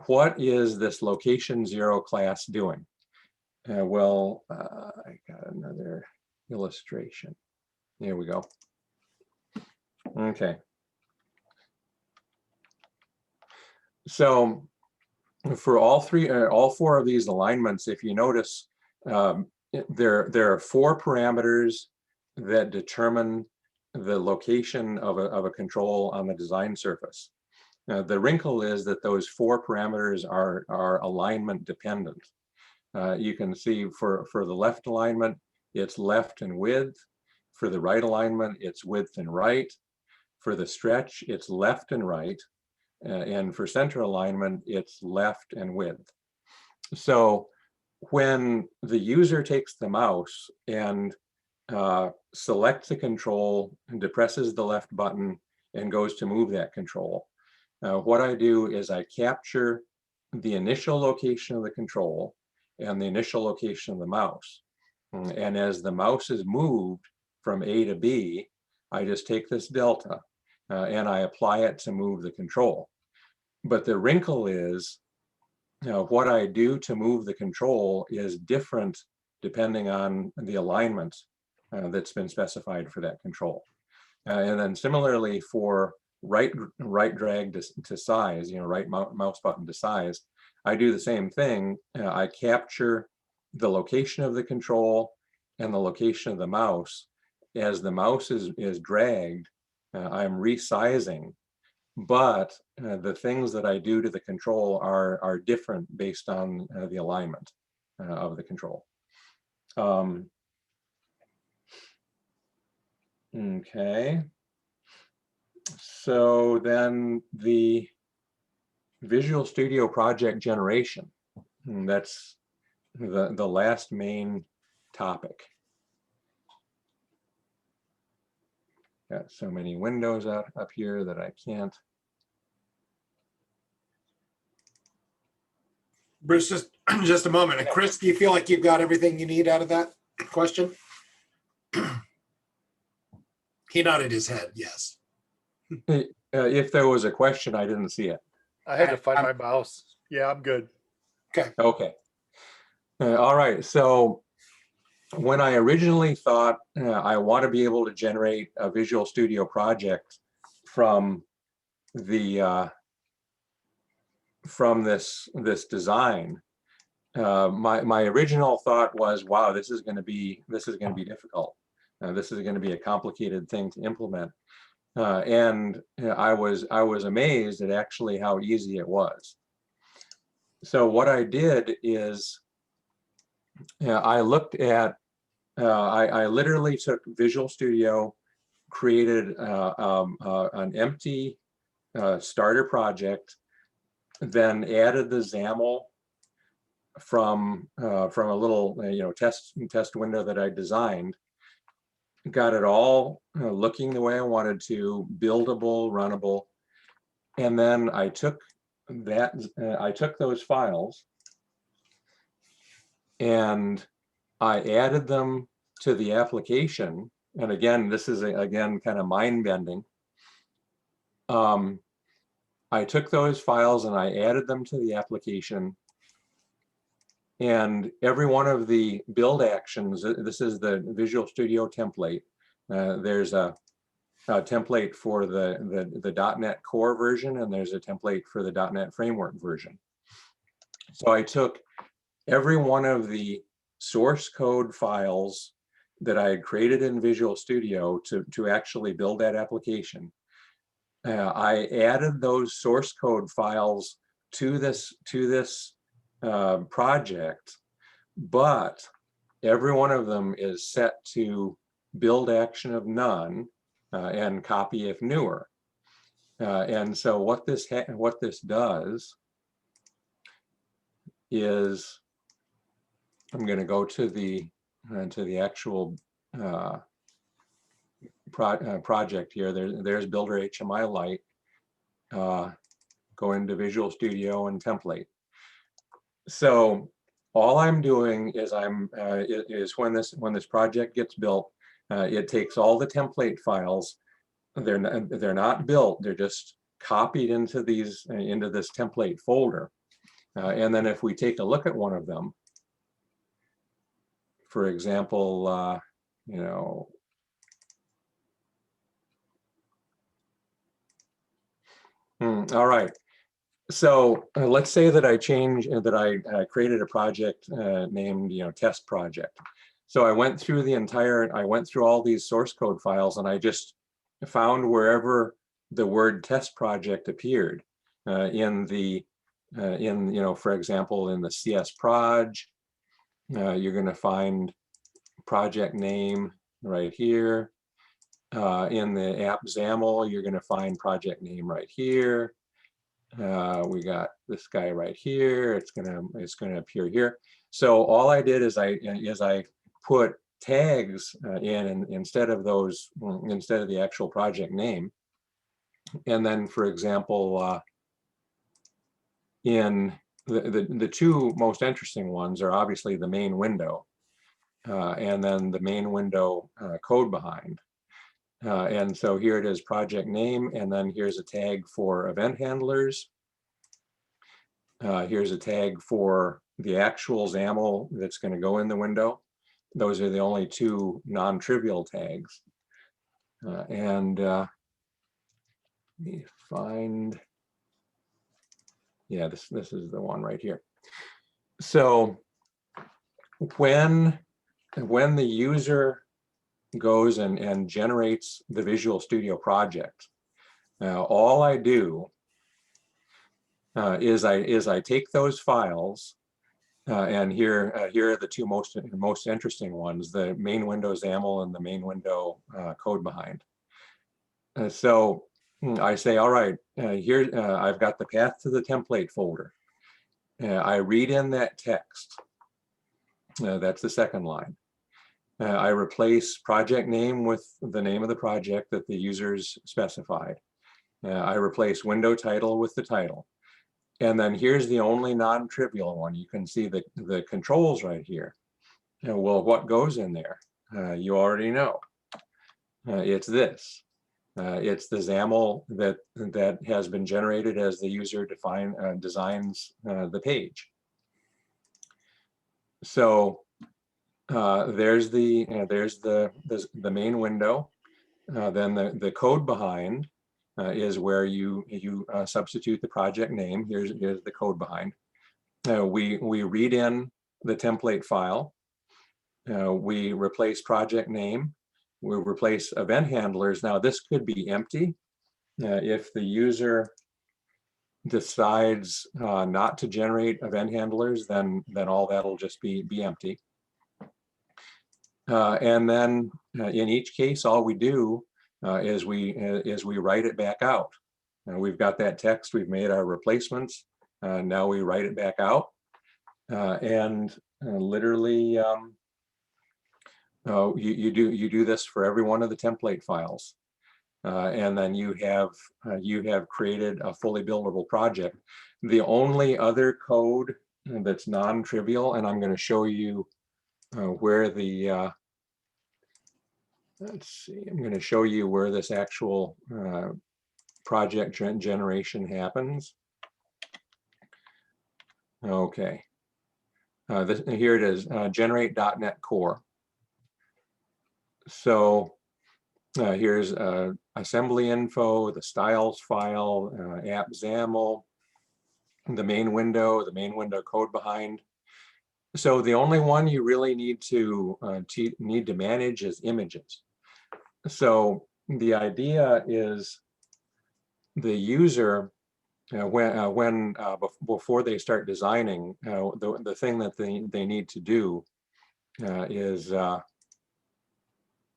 what is this location 0 class doing? Well, I got another illustration. Here we go. Okay. So for all 4 of these alignments, if you notice, there are 4 parameters that determine the location of a control on the design surface. The wrinkle is that those 4 parameters are alignment dependent. You can see for the left alignment, it's left and width. For the right alignment, it's width and right. For the stretch, it's left and right. And for center alignment, it's left and width. So when the user takes the mouse and selects a control and depresses the left button and goes to move that control, what I do is I capture the initial location of the control and the initial location of the mouse. And as the mouse is moved from A to B, I just take this delta and I apply it to move the control. But the wrinkle is, what I do to move the control is different depending on the alignment that's been specified for that control. And then similarly for right drag to size, right mouse button to size, I do the same thing. I capture the location of the control and the location of the mouse. As the mouse is dragged, I'm resizing, but the things that I do to the control are different based on the alignment of the control. Okay. So then the Visual Studio project generation, that's the last main topic. Got so many windows up here that I can't. Bruce, just a moment. And Chris, do you feel like you've got everything you need out of that question? He nodded his head, yes. If there was a question, I didn't see it. I had to find my mouse. Yeah, I'm good. Okay. Okay. All right. So when I originally thought I want to be able to generate a Visual Studio project from the from this design, my original thought was, wow, this is going to be difficult. This is going to be a complicated thing to implement. And I was amazed at actually how easy it was. So what I did is I looked at, I literally took Visual Studio, created an empty starter project, then added the XAML from a little test window that I designed, got it all looking the way I wanted to, buildable, runnable, and then I took those files and I added them to the application. And again, this is again kind of mind bending. I took those files and I added them to the application. And every one of the build actions, this is the Visual Studio template. There's a template for the .NET Core version, and there's a template for the .NET Framework version. So I took every one of the source code files that I had created in Visual Studio to actually build that application. I added those source code files to this project, but every one of them is set to build action of none and copy if newer. And so what this does is, I'm going to go to the actual project here. There's Builder HMI Lite. Go into Visual Studio and template. So all I'm doing is when this project gets built, it takes all the template files. They're not built. They're just copied into this template folder. And then if we take a look at one of them, for example, all right. So let's say that I created a project named test project. So I went through all these source code files, and I just found wherever the word test project appeared for example, in the CS proj, you're going to find project name right here. In the app XAML, you're going to find project name right here. We got this guy right here. It's gonna appear here. So all I did is I put tags in instead of the actual project name. And then, for example, in the two most interesting ones are obviously the main window and then the main window code behind. And so here it is, project name, and then here's a tag for event handlers. Here's a tag for the actual XAML that's going to go in the window. Those are the only two non-trivial tags. And let me find, yeah, this is the one right here. So when the user goes and generates the Visual Studio project, all I do is I take those files, and here are the two most interesting ones: the main window XAML and the main window code behind. So I say, all right, here I've got the path to the template folder. I read in that text. That's the second line. I replace project name with the name of the project that the users specified. I replace window title with the title. And then here's the only non-trivial one. You can see the controls right here. Well, what goes in there? You already know. It's this. It's the XAML that has been generated as the user designs the page. So there's the main window. Then the code behind is where you substitute the project name. Here's the code behind. We read in the template file. We replace project name. we replace event handlers. Now this could be empty. If the user decides not to generate event handlers, then all that'll just be empty. And then in each case, all we do is we write it back out. We've got that text, we've made our replacements. Now we write it back out, and literally you do this for every one of the template files. And then you have created a fully buildable project. The only other code that's non-trivial, and I'm going to show you where the let's see, I'm going to show you where this actual project generation happens. Okay, here it is, generate.NET Core. So here's assembly info, the styles file, app XAML, the main window code behind. So the only one you really need to manage is images. So the idea is the user, before they start designing, the thing that they need to do is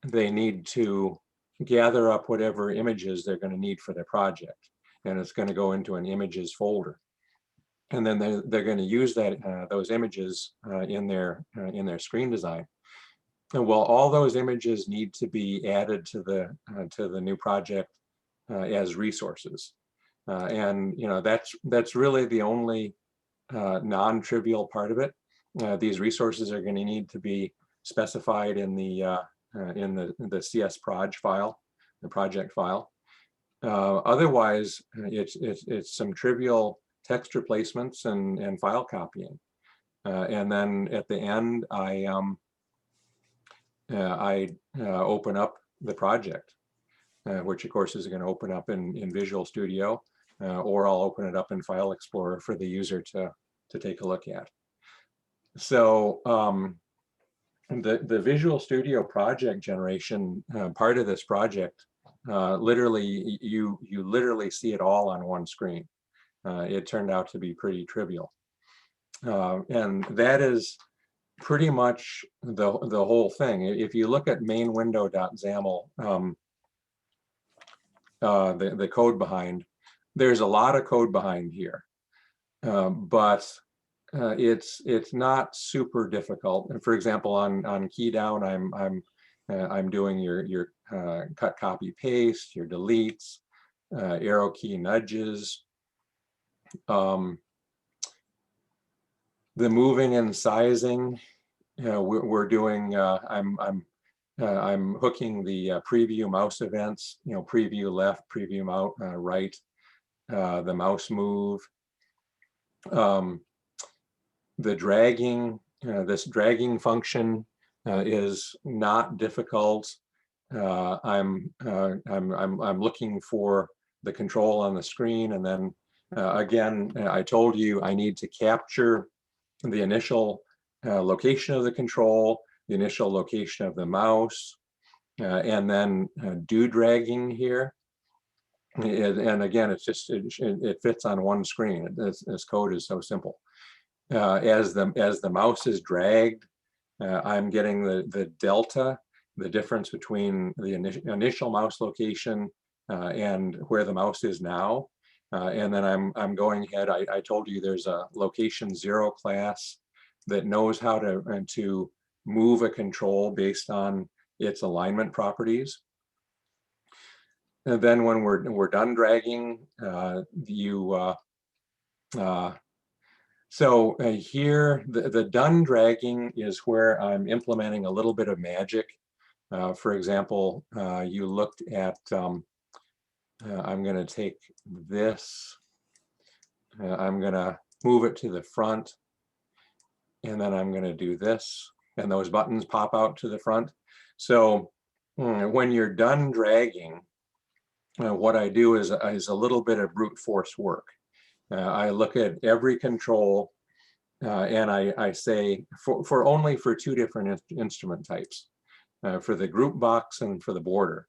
they need to gather up whatever images they're going to need for their project, and it's going to go into an images folder, and then they're going to use that those images in their screen design. And well, all those images need to be added to the new project as resources, and that's really the only non-trivial part of it. These resources are going to need to be specified in the CS proj file, the project file. Otherwise, it's some trivial text replacements and file copying. And then at the end, I open up the project, which of course is going to open up in Visual Studio, or I'll open it up in File Explorer for the user to take a look at. So the Visual Studio project generation part of this project, literally you literally see it all on one screen. It turned out to be pretty trivial, and that is pretty much the whole thing. If you look at main window.xaml, the code behind, there's a lot of code behind here, but it's not super difficult. And for example, on key down, I'm doing your cut, copy, paste, your deletes, arrow key nudges, the moving and sizing. We're doing. I'm hooking the preview mouse events. Preview left, preview right, the mouse move. The dragging, this dragging function is not difficult. I'm looking for the control on the screen, and then again, I told you I need to capture the initial location of the control, the initial location of the mouse, and then do dragging here. And again, it's just it fits on one screen. This code is so simple. As the mouse is dragged, I'm getting the delta, the difference between the initial mouse location and where the mouse is now. And then I'm going ahead. I told you there's a location 0 class that knows how to move a control based on its alignment properties. And then when we're done dragging, so here, the done dragging is where I'm implementing a little bit of magic. For example, you looked at, I'm going to take this, I'm going to move it to the front, and then I'm going to do this, and those buttons pop out to the front. So when you're done dragging, what I do is a little bit of brute force work. I look at every control and I say only for 2 different instrument types. for the group box and for the border.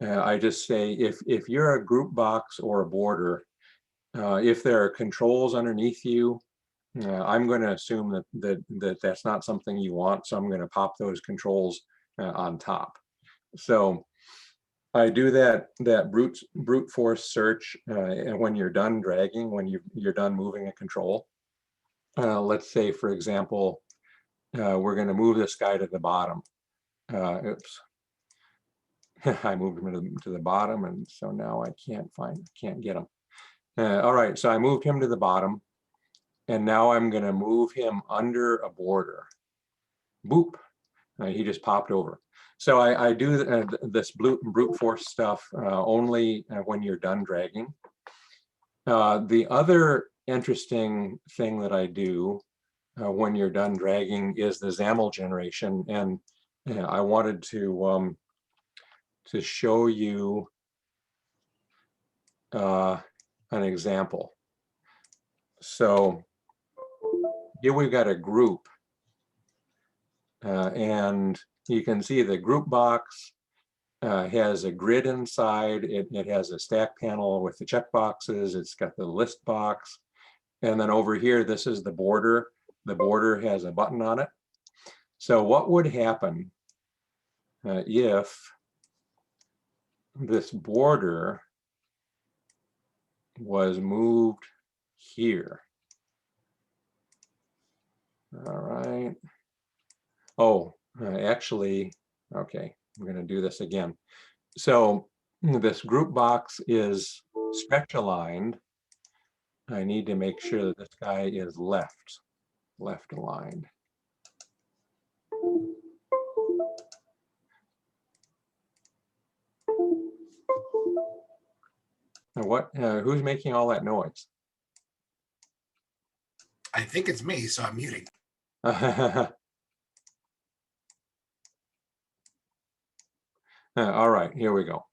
I just say if you're a group box or a border, if there are controls underneath you, I'm going to assume that's not something you want, so I'm going to pop those controls on top. So I do that brute force search, and when you're done dragging, when you're done moving a control. Let's say, for example, we're going to move this guy to the bottom. Oops, I moved him to the bottom, and so now I can't get him. All right, so I moved him to the bottom, and now I'm going to move him under a border. Boop, he just popped over. So I do this brute force stuff only when you're done dragging. The other interesting thing that I do when you're done dragging is the Xaml generation, and I wanted to show you an example. So here we've got a group, and you can see the group box has a grid inside. It has a stack panel with the checkboxes. It's got the list box. And then over here, this is the border. The border has a button on it. So what would happen if this border was moved here? All right. Oh, actually, okay, I'm going to do this again. So this group box is stretch aligned. I need to make sure that this guy is left aligned. And who's making all that noise? I think it's me, so I'm muting. All right, here we go.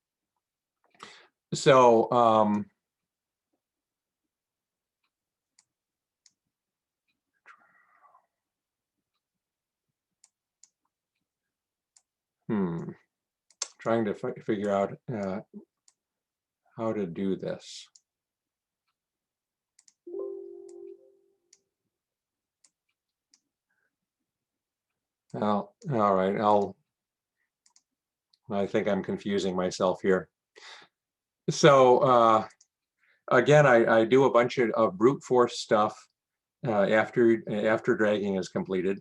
So trying to figure out how to do this. Well, all right, I think I'm confusing myself here. So again, I do a bunch of brute force stuff after dragging is completed.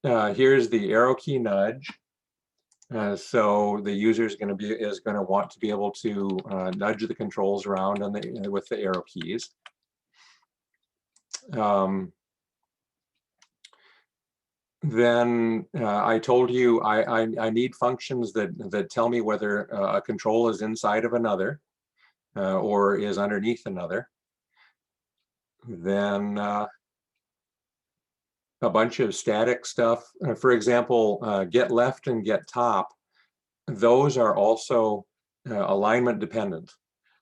Here's the arrow key nudge. So the user is going to want to be able to nudge the controls around with the arrow keys. Then I told you I need functions that tell me whether a control is inside of another or is underneath another. Then a bunch of static stuff. For example, get left and get top. Those are also alignment dependent.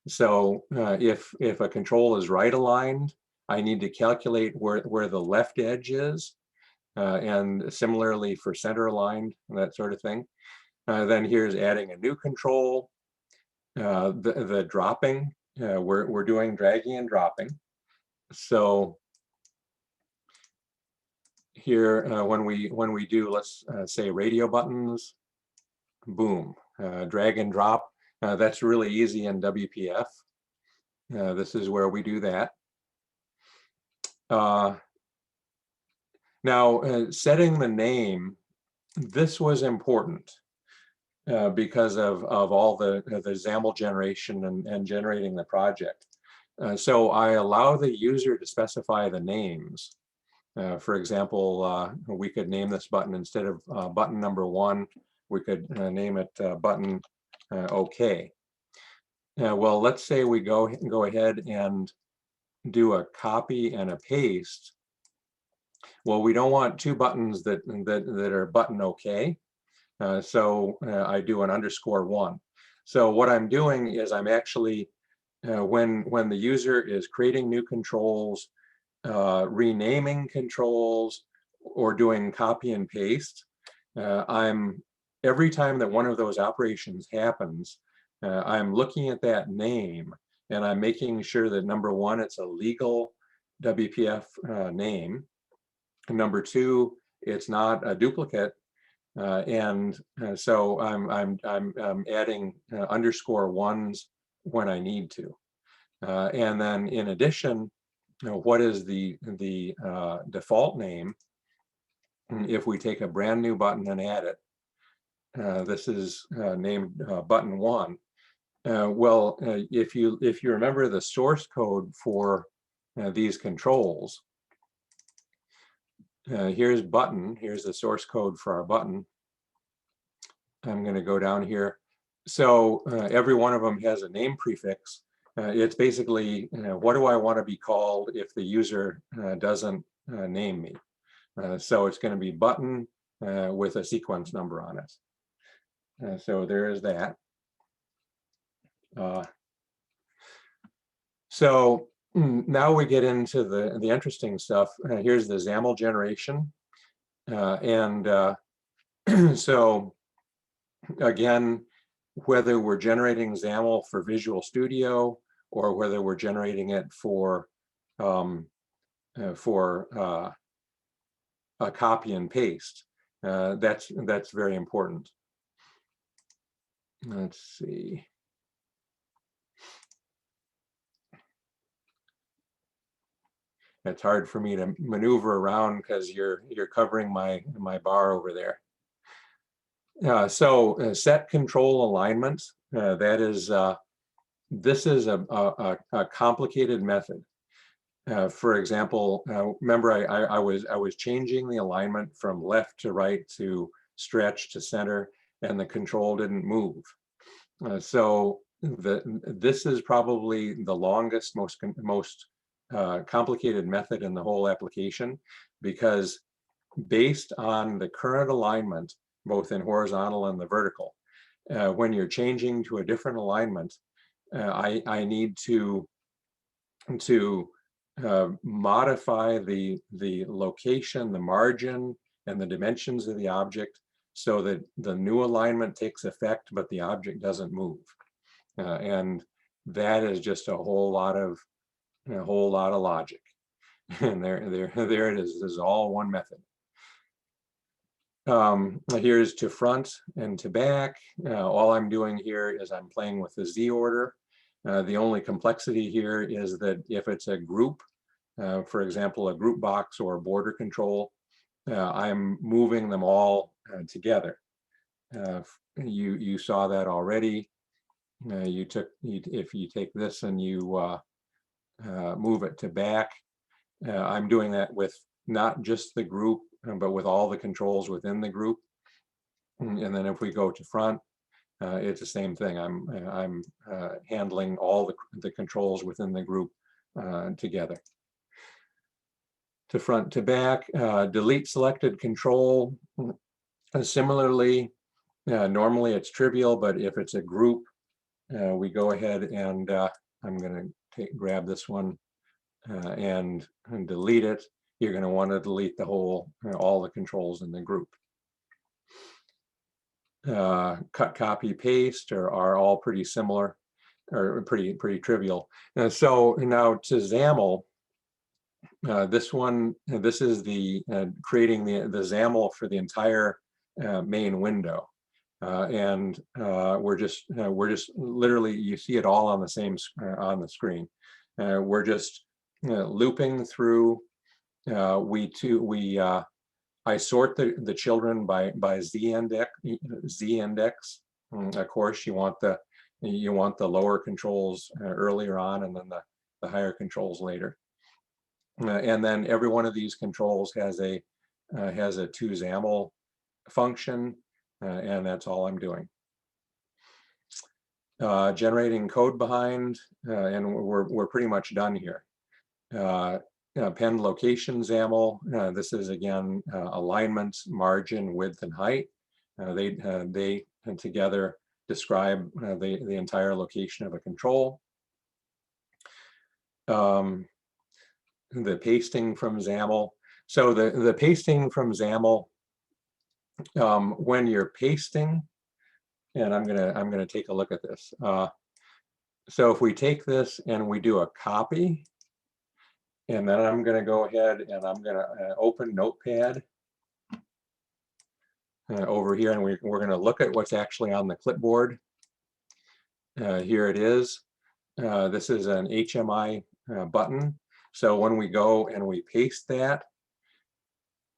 So if a control is right aligned, I need to calculate where the left edge is. And similarly for center aligned, that sort of thing. Then here's adding a new control. The dropping, we're doing dragging and dropping. So here, when we do, let's say radio buttons, boom, drag and drop. That's really easy in WPF. This is where we do that. Now, setting the name, this was important because of all the Xaml generation and generating the project. So I allow the user to specify the names. For example, we could name this button, instead of button number 1, we could name it button OK. Well, let's say we go ahead and do a copy and a paste. Well, we don't want two buttons that are button OK. So I do an _1. So what I'm doing is I'm actually, when the user is creating new controls, renaming controls, or doing copy and paste, I'm every time that one of those operations happens, I'm looking at that name and I'm making sure that number one, it's a legal WPF name. And number two, it's not a duplicate. So I'm adding underscore ones when I need to. And then in addition, what is the default name? If we take a brand new button and add it, this is named button one. Well, if you remember the source code for these controls, here's button. Here's the source code for our button. I'm going to go down here. So every one of them has a name prefix. It's basically what do I want to be called if the user doesn't name me. So it's going to be button with a sequence number on it. So there is that. So now we get into the interesting stuff. Here's the Xaml generation. So again, whether we're generating XAML for Visual Studio or whether we're generating it for a copy and paste, that's very important. Let's see. It's hard for me to maneuver around because you're covering my bar over there. So set control alignment. That is this is a complicated method. For example, remember I was changing the alignment from left to right to stretch to center, and the control didn't move. So this is probably the longest, most complicated method in the whole application, because based on the current alignment, both in horizontal and the vertical, when you're changing to a different alignment, I need to modify the location, the margin, and the dimensions of the object so that the new alignment takes effect, but the object doesn't move. And that is just a whole lot of logic. And there it is. This is all one method. Here's to front and to back. All I'm doing here is I'm playing with the Z order. The only complexity here is that if it's a group, for example, a group box or a border control, I'm moving them all together. You saw that already. If you take this and you move it to back, I'm doing that with not just the group, but with all the controls within the group. And then if we go to front, it's the same thing. I'm handling all the controls within the group together. To front to back, delete selected control. Similarly, normally it's trivial, but if it's a group, we go ahead and I'm going to grab this one and delete it. You're going to want to delete the whole, all the controls in the group. Cut, copy, paste are all pretty similar, or pretty trivial. So now to XAML, this is the creating the XAML for the entire main window, and we're just literally, you see it all on the same on the screen. We're just looping through. I sort the children by Z index. Of course, you want the lower controls earlier on, and then the higher controls later. And then every one of these controls has a to XAML function, and that's all I'm doing. Generating code behind, and we're pretty much done here. Append location XAML. This is again alignment, margin, width, and height. They together describe the entire location of a control. The pasting from XAML. So the pasting from XAML when you're pasting, and I'm gonna take a look at this. So if we take this and we do a copy, and then I'm gonna go ahead and I'm gonna open Notepad over here, and we're gonna look at what's actually on the clipboard. Here it is. This is an HMI button. So when we go and we paste that,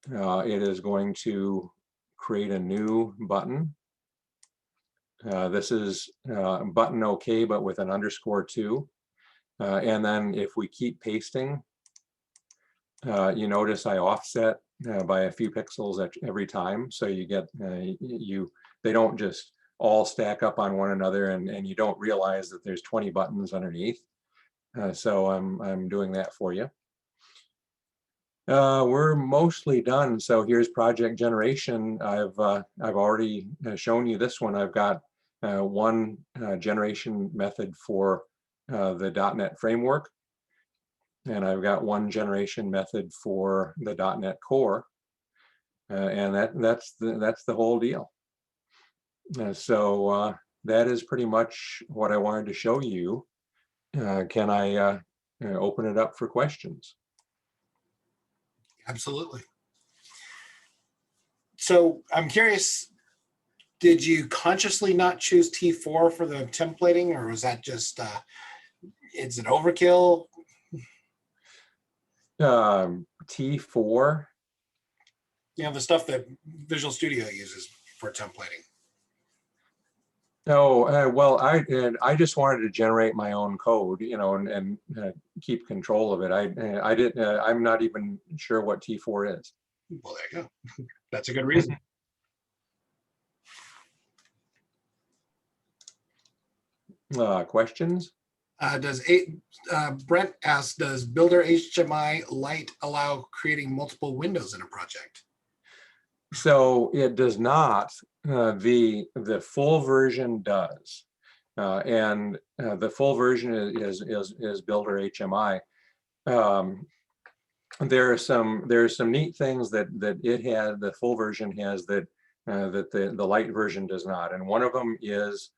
it is going to create a new button. This is button OK, but with an _2. And then if we keep pasting, you notice I offset by a few pixels every time. So you get, they don't just all stack up on one another, and you don't realize that there's 20 buttons underneath. So I'm doing that for you. We're mostly done. So here's project generation. I've already shown you this one. I've got one generation method for the .NET framework, and I've got one generation method for the .NET Core, and that's the whole deal. So that is pretty much what I wanted to show you. Can I open it up for questions? Absolutely. So I'm curious, did you consciously not choose T4 for the templating, or was that just, is it overkill? T4? You know, the stuff that Visual Studio uses for templating. No, well, I just wanted to generate my own code, you know, and keep control of it. I didn't. I'm not even sure what T4 is. Well, there you go. That's a good reason. Questions? Brent asks, does Builder HMI Lite allow creating multiple windows in a project? So it does not. The full version does, and the full version is Builder HMI. There are some neat things that it had. The full version has that the light version does not, and one of them is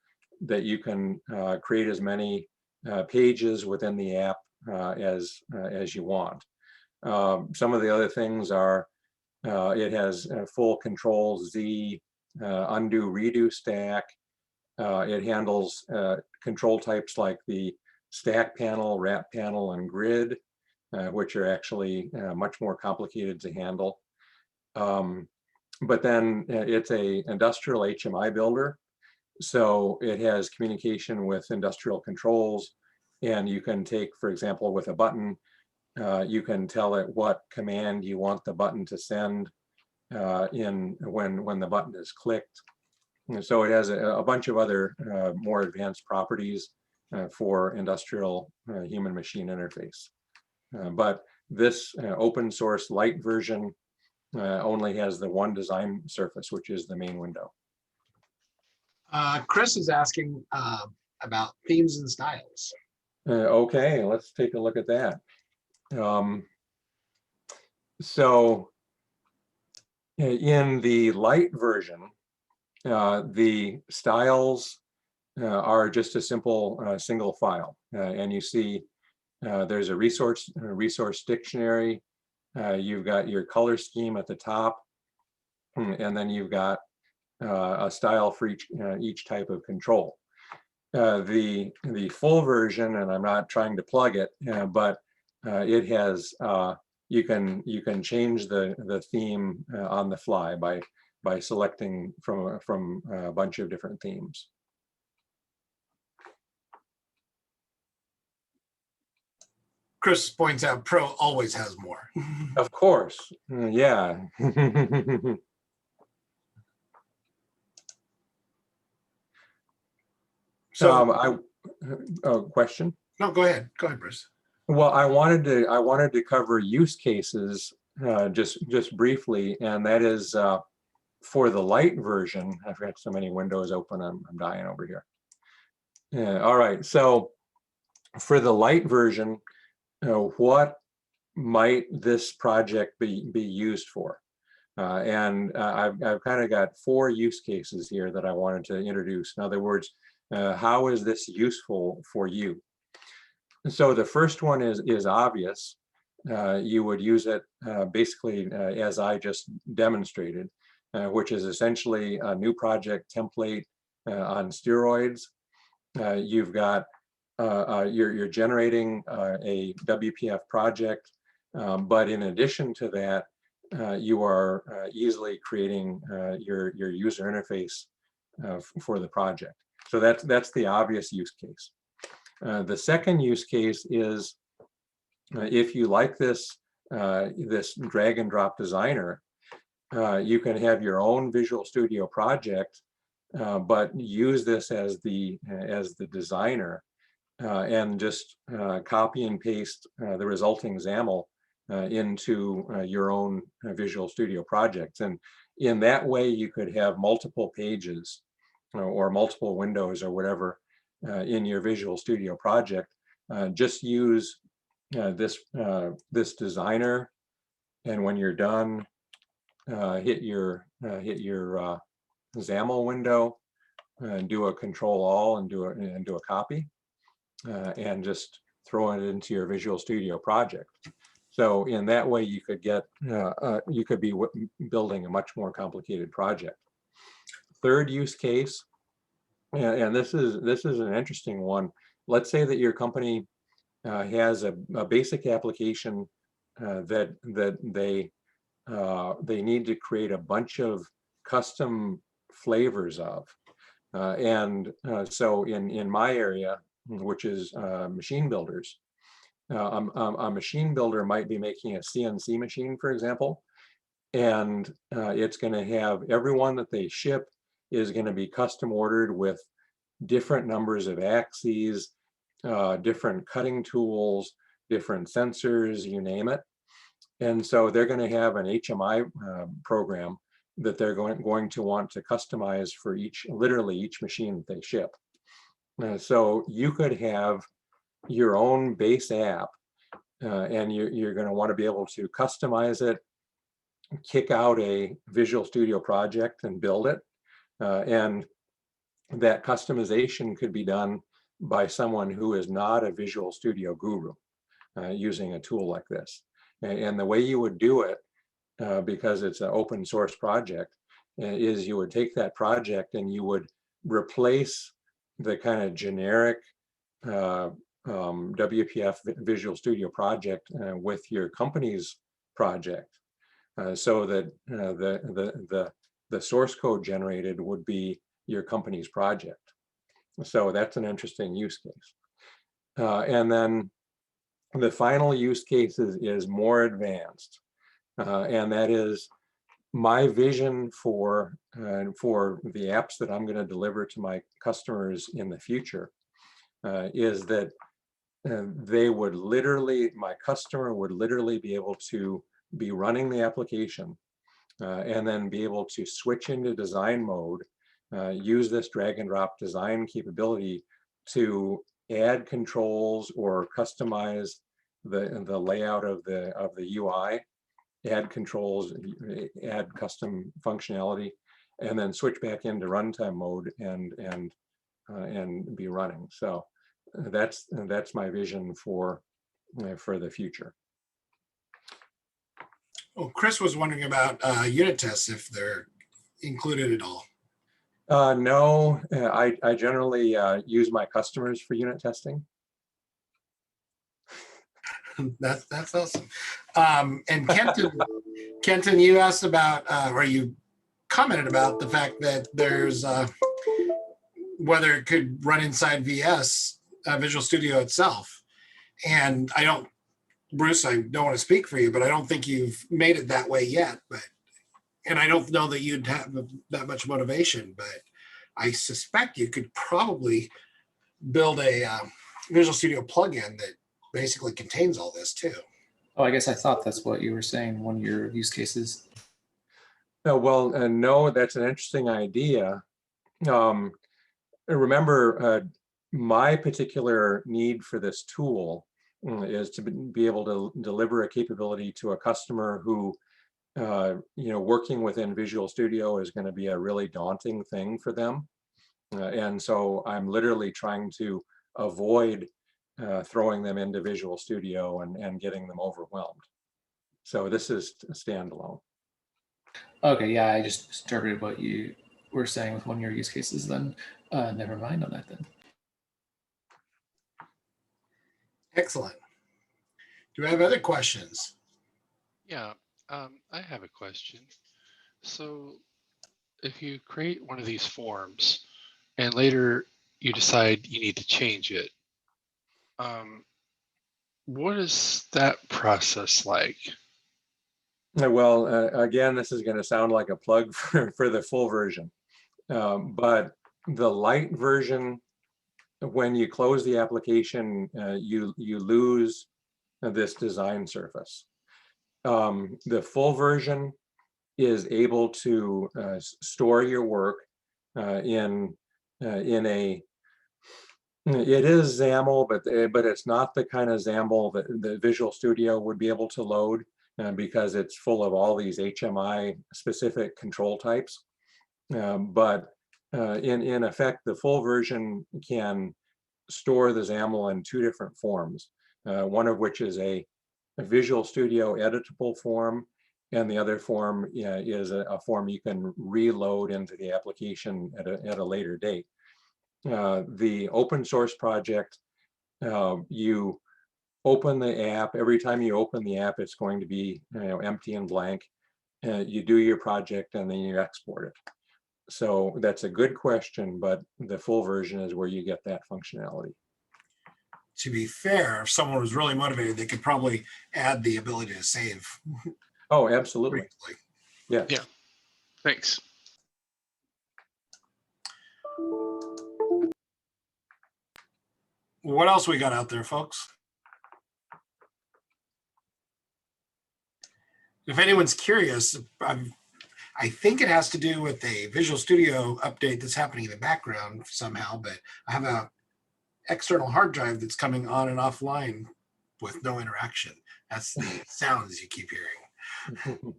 that you can create as many pages within the app as you want. Some of the other things are it has full Control Z undo redo stack. It handles control types like the stack panel, wrap panel, and grid, which are actually much more complicated to handle. But then it's a industrial HMI builder. So it has communication with industrial controls, and you can take, for example, with a button, you can tell it what command you want the button to send when the button is clicked. And so it has a bunch of other more advanced properties for industrial human machine interface. But this open source light version only has the one design surface, which is the main window. Chris is asking about themes and styles. Okay, let's take a look at that. So in the light version, the styles are just a simple single file, and you see there's a resource dictionary. You've got your color scheme at the top, and then you've got a style for each type of control. The full version, and I'm not trying to plug it, but it has you can change the theme on the fly by selecting from a bunch of different themes. Chris points out Pro always has more. Of course, yeah. So, question? No, go ahead, Bruce. Well, I wanted to cover use cases just briefly, and that is for the light version. I've got so many windows open, I'm dying over here. All right, so for the light version, what might this project be used for? I've kind of got 4 use cases here that I wanted to introduce. In other words, how is this useful for you? So the first one is obvious. You would use it basically as I just demonstrated, which is essentially a new project template on steroids. You've got you're generating a WPF project, but in addition to that, you are easily creating your user interface for the project. So that's the obvious use case. The second use case is if you like this this drag and drop designer, you can have your own Visual Studio project, but use this as the designer and just copy and paste the resulting XAML into your own Visual Studio projects. And in that way, you could have multiple pages or multiple windows or whatever in your Visual Studio project. Just use this designer, and when you're done, hit your XAML window and do a Control All and do a copy, and just throw it into your Visual Studio project. So in that way, you could get you could be building a much more complicated project. Third use case, and this is an interesting one. Let's say that your company has a basic application that they need to create a bunch of custom flavors of, so in my area, which is machine builders, a machine builder might be making a CNC machine, for example, and it's going to have everyone that they ship is going to be custom ordered with different numbers of axes, different cutting tools, different sensors, you name it. And so they're going to have an HMI program that they're going to want to customize for literally each machine that they ship. So you could have your own base app, and you're going to want to be able to customize it, kick out a Visual Studio project and build it. And that customization could be done by someone who is not a Visual Studio guru using a tool like this. And the way you would do it, because it's an open source project, is you would take that project and you would replace the kind of generic WPF Visual Studio project with your company's project, so that the source code generated would be your company's project. So that's an interesting use case. And then the final use case is more advanced, and that is my vision for the apps that I'm going to deliver to my customers in the future, is that my customer would literally be able to be running the application and then be able to switch into design mode, use this drag and drop design capability to add controls or customize the layout of the UI, add controls, add custom functionality, and then switch back into runtime mode and be running. So that's my vision for the future. Well, Chris was wondering about unit tests, if they're included at all. No, I generally use my customers for unit testing. That's awesome. And Kenton, you asked about, or you commented about the fact that there's whether it could run inside Visual Studio itself. And Bruce, I don't want to speak for you, but I don't think you've made it that way yet. And I don't know that you'd have that much motivation, but I suspect you could probably build a Visual Studio plugin that basically contains all this too. Oh, I guess I thought that's what you were saying, one of your use cases. No, well, no, that's an interesting idea. Remember, my particular need for this tool is to be able to deliver a capability to a customer who working within Visual Studio is going to be a really daunting thing for them. And so I'm literally trying to avoid throwing them into Visual Studio and getting them overwhelmed. So this is standalone. Okay, yeah, I just interpreted what you were saying with one of your use cases. Then never mind on that then. Excellent. Do we have other questions? Yeah, I have a question. So if you create one of these forms and later you decide you need to change it, what is that process like? Well, again, this is going to sound like a plug for the full version. But the light version, when you close the application, you lose this design surface. The full version is able to store your work in a, it is XAML, but it's not the kind of XAML that the Visual Studio would be able to load because it's full of all these HMI specific control types. But in effect, the full version can store the XAML in two different forms, one of which is a Visual Studio editable form, and the other form is a form you can reload into the application at a later date. The open source project, you open the app. Every time you open the app, it's going to be empty and blank. You do your project and then you export it. So that's a good question, but the full version is where you get that functionality. To be fair, if someone was really motivated, they could probably add the ability to save. Oh, absolutely. Briefly. Yeah. Yeah, thanks. What else we got out there, folks? If anyone's curious, I think it has to do with a Visual Studio update that's happening in the background somehow, but I have a external hard drive that's coming on and offline with no interaction. That's the sounds you keep hearing.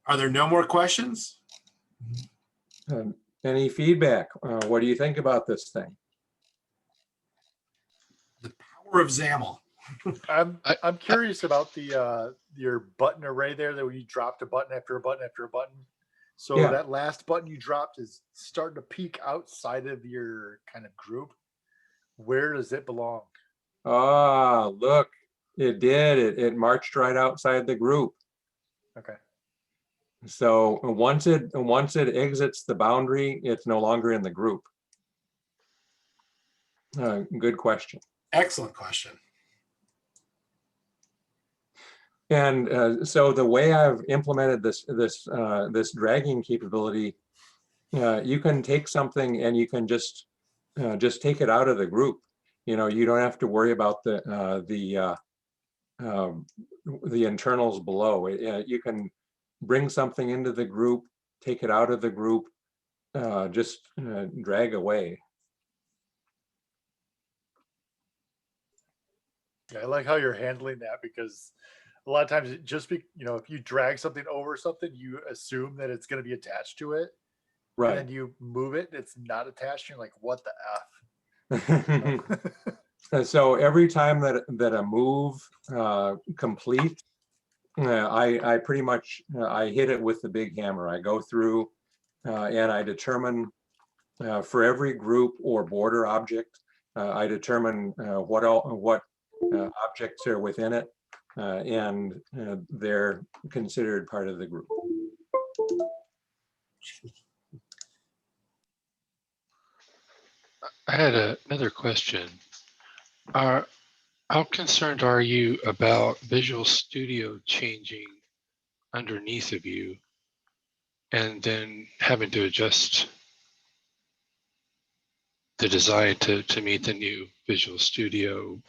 Are there no more questions? Any feedback? What do you think about this thing? The power of XAML. I'm curious about the your button array there, that when you dropped a button after a button after a button. So Yeah. that last button you dropped is starting to peek outside of your kind of group. Where does it belong? Ah, look, it did. It marched right outside the group. Okay. So once it exits the boundary, it's no longer in the group. Good question. Excellent question. And so the way I've implemented this dragging capability, you can take something and you can just take it out of the group. You don't have to worry about the internals below. You can bring something into the group, take it out of the group, just drag away. Yeah, I like how you're handling that, because a lot of times it just be, if you drag something over something, you assume that it's going to be attached to it. Right. And then you move it, it's not attached. You're like, what the F? So every time that a move completes, I pretty much I hit it with the big hammer. I go through and I determine for every group or border object, I determine what objects are within it, and they're considered part of the group. I had another question. How concerned are you about Visual Studio changing underneath of you and then having to adjust the design to meet the new Visual Studio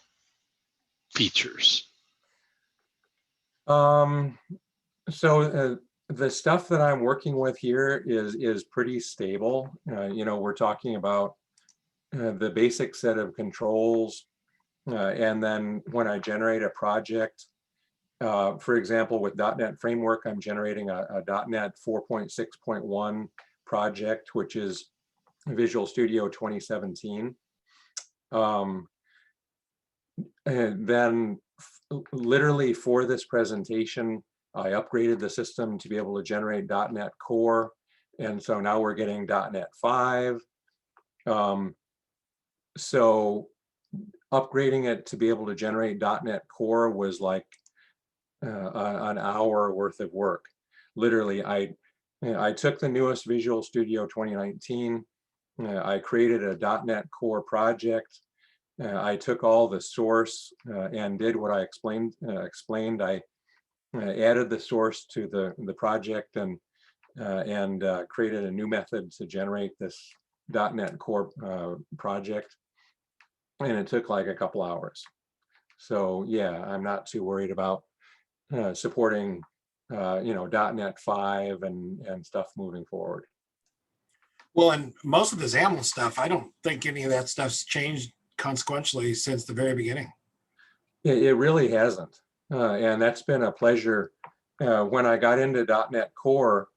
features? So the stuff that I'm working with here is pretty stable. We're talking about the basic set of controls And then when I generate a project, for example, with .NET Framework, I'm generating a .NET 4.6.1 project, which is Visual Studio 2017. And then literally for this presentation, I upgraded the system to be able to generate .NET Core. And so now we're getting .NET 5. So upgrading it to be able to generate .NET Core was like an hour worth of work. Literally, I took the newest Visual Studio 2019. I created a .NET Core project. I took all the source and did what I explained. I added the source to the project and created a new method to generate this .NET Core project. And it took like a couple hours. So yeah, I'm not too worried about supporting .NET 5 and stuff moving forward. Well, and most of the XAML stuff, I don't think any of that stuff's changed consequentially since the very beginning. It really hasn't. And that's been a pleasure. When I got into .NET Core,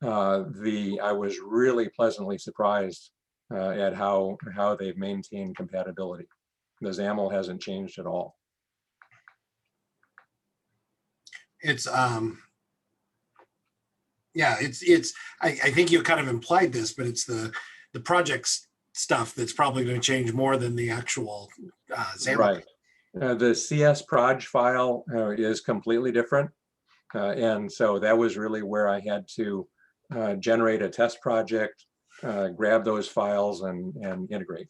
I was really pleasantly surprised at how they've maintained compatibility. The XAML hasn't changed at all. It's yeah, I think you kind of implied this, but it's the projects stuff that's probably going to change more than the actual XAML. Right. The CS proj file is completely different. And so that was really where I had to generate a test project, grab those files and integrate.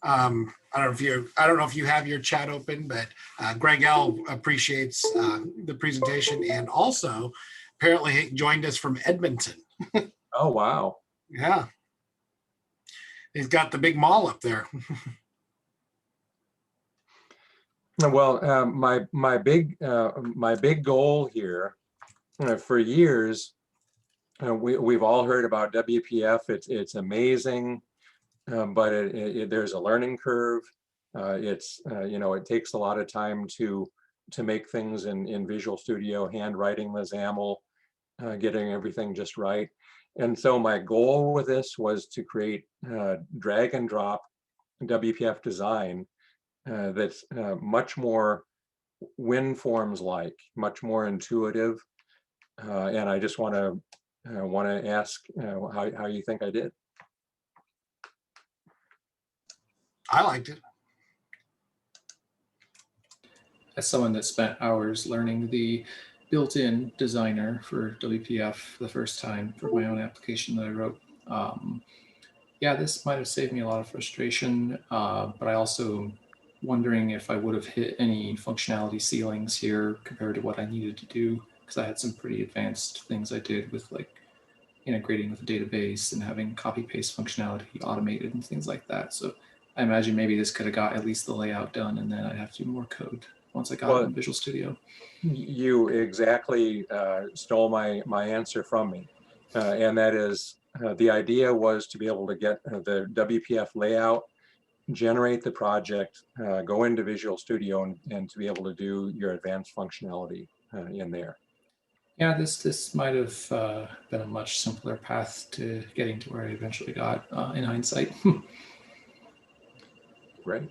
I don't know if you have your chat open, but Greg L appreciates the presentation and also apparently joined us from Edmonton. Oh, wow. Yeah. He's got the big mall up there. Well, my big goal here for years, we've all heard about WPF. It's amazing, but there's a learning curve. It takes a lot of time to make things in Visual Studio, handwriting the XAML, getting everything just right. And so my goal with this was to create drag and drop WPF design that's much more WinForms like, much more intuitive. And I just want to ask how you think I did. I liked it. As someone that spent hours learning the built-in designer for WPF for the first time for my own application that I wrote, yeah, this might have saved me a lot of frustration, but I also wondering if I would have hit any functionality ceilings here compared to what I needed to do, because I had some pretty advanced things I did with like integrating with a database and having copy-paste functionality automated and things like that. So I imagine maybe this could have got at least the layout done, and then I'd have to do more code once I got it in Visual Studio. You exactly stole my answer from me. And that is, the idea was to be able to get the WPF layout, generate the project, go into Visual Studio and to be able to do your advanced functionality in there. Yeah, this might have been a much simpler path to getting to where I eventually got in hindsight. Right.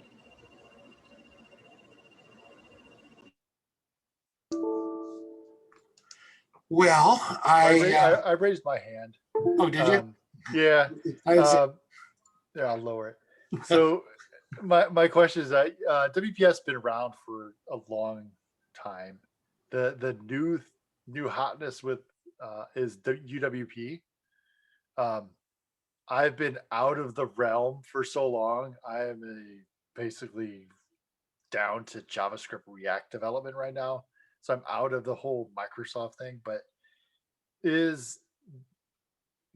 Well, I raised my hand. Oh, did you? Yeah. Yeah, I'll lower it. So my question is that WPF's been around for a long time. The new hotness with is UWP. I've been out of the realm for so long. I am basically down to JavaScript React development right now. So I'm out of the whole Microsoft thing. But is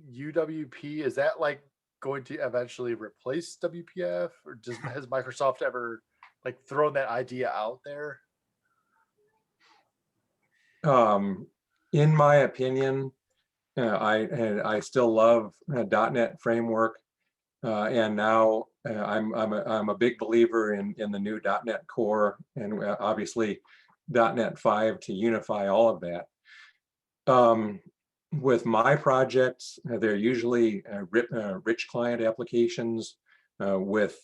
UWP, is that like going to eventually replace WPF, or has Microsoft ever like thrown that idea out there? In my opinion, I still love .NET Framework. and now I'm a big believer in the new .NET Core, and obviously .NET 5 to unify all of that. With my projects, they're usually rich client applications with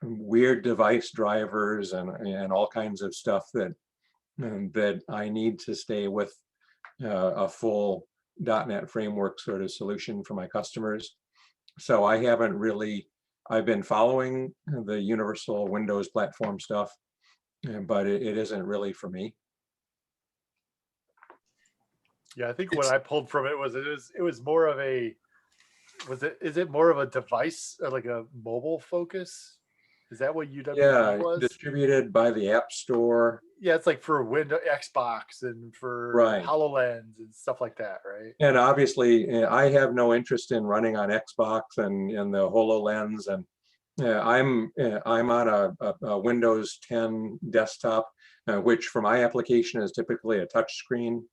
weird device drivers and all kinds of stuff that I need to stay with a full .NET framework sort of solution for my customers. So I haven't really, I've been following the universal Windows platform stuff, but it isn't really for me. Yeah, I think what I pulled from it was more of a, is it more of a device, like a mobile focus? Is that what UWP was? Distributed by the App Store. Yeah, it's like for Windows, Xbox, and for HoloLens and stuff like that, right? And obviously, I have no interest in running on Xbox and the HoloLens, and I'm on a Windows 10 desktop, which for my application is typically a touch screen,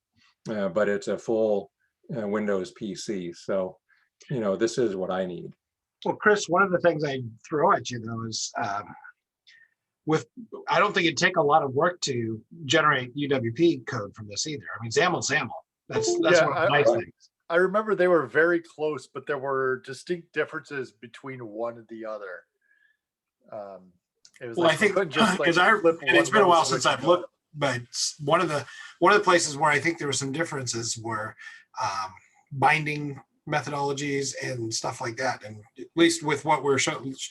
but it's a full Windows PC. So, this is what I need. Well, Chris, one of the things I throw at you though is I don't think it'd take a lot of work to generate UWP code from this either. I mean, XAML's XAML. That's one of the nice things. I remember they were very close, but there were distinct differences between one and the other. It was well, I think because it's been a while since I've looked, but one of the places where I think there were some differences were binding methodologies and stuff like that. And at least with what we're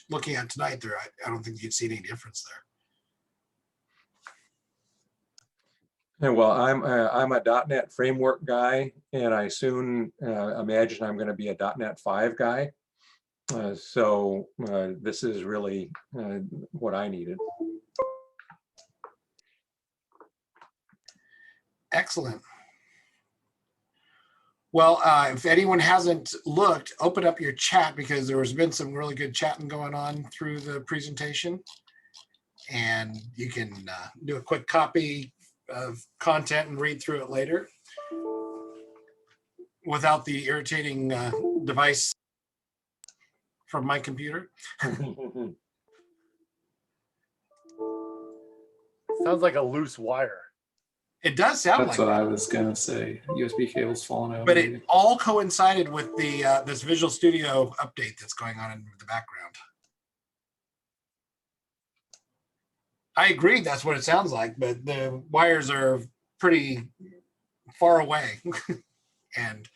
looking at tonight, I don't think you'd see any difference there. Yeah, well, I'm a .NET framework guy, and I soon imagine I'm going to be a .NET 5 guy. So this is really what I needed. Excellent. Well, if anyone hasn't looked, open up your chat because there has been some really good chatting going on through the presentation. And you can do a quick copy of content and read through it later without the irritating device from my computer. Sounds like a loose wire. It does sound That's like what that. I was gonna say. USB cable's falling out. But it all coincided with the this Visual Studio update that's going on in the background. I agree, that's what it sounds like, but the wires are pretty far away and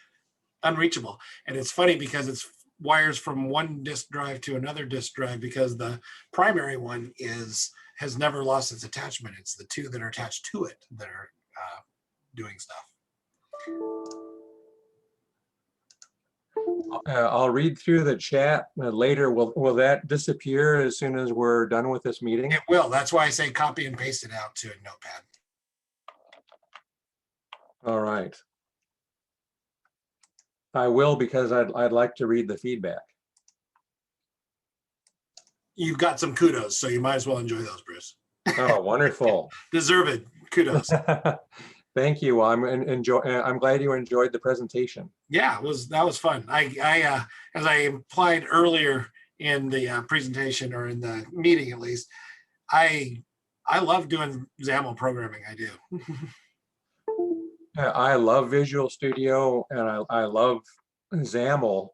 unreachable. And it's funny because it's wires from one disk drive to another disk drive because the primary one has never lost its attachment. It's the two that are attached to it that are doing stuff. I'll read through the chat later. Will that disappear as soon as we're done with this meeting? It will. That's why I say copy and paste it out to a notepad. All right. I will, because I'd like to read the feedback. You've got some kudos, so you might as well enjoy those, Bruce. Oh, wonderful. Deserved kudos. Thank you. I'm glad you enjoyed the presentation. Yeah, that was fun. I as I implied earlier in the presentation, or in the meeting at least, I love doing XAML programming. I do. I love Visual Studio, and I love XAML.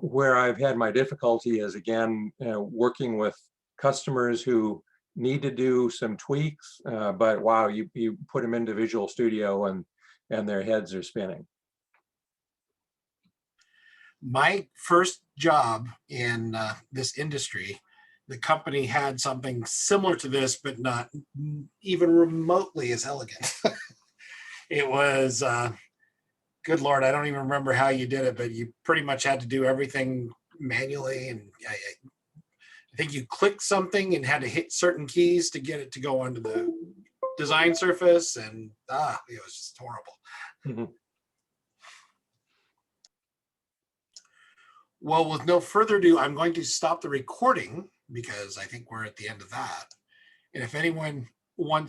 Where I've had my difficulty is, again, working with customers who need to do some tweaks, but wow, you put them into Visual Studio and their heads are spinning. My first job in this industry, the company had something similar to this, but not even remotely as elegant. It was, good Lord, I don't even remember how you did it, but you pretty much had to do everything manually. And I think you clicked something and had to hit certain keys to get it to go onto the design surface. And it was just horrible. Mm-hmm. Well, with no further ado, I'm going to stop the recording because I think we're at the end of that. And if anyone wants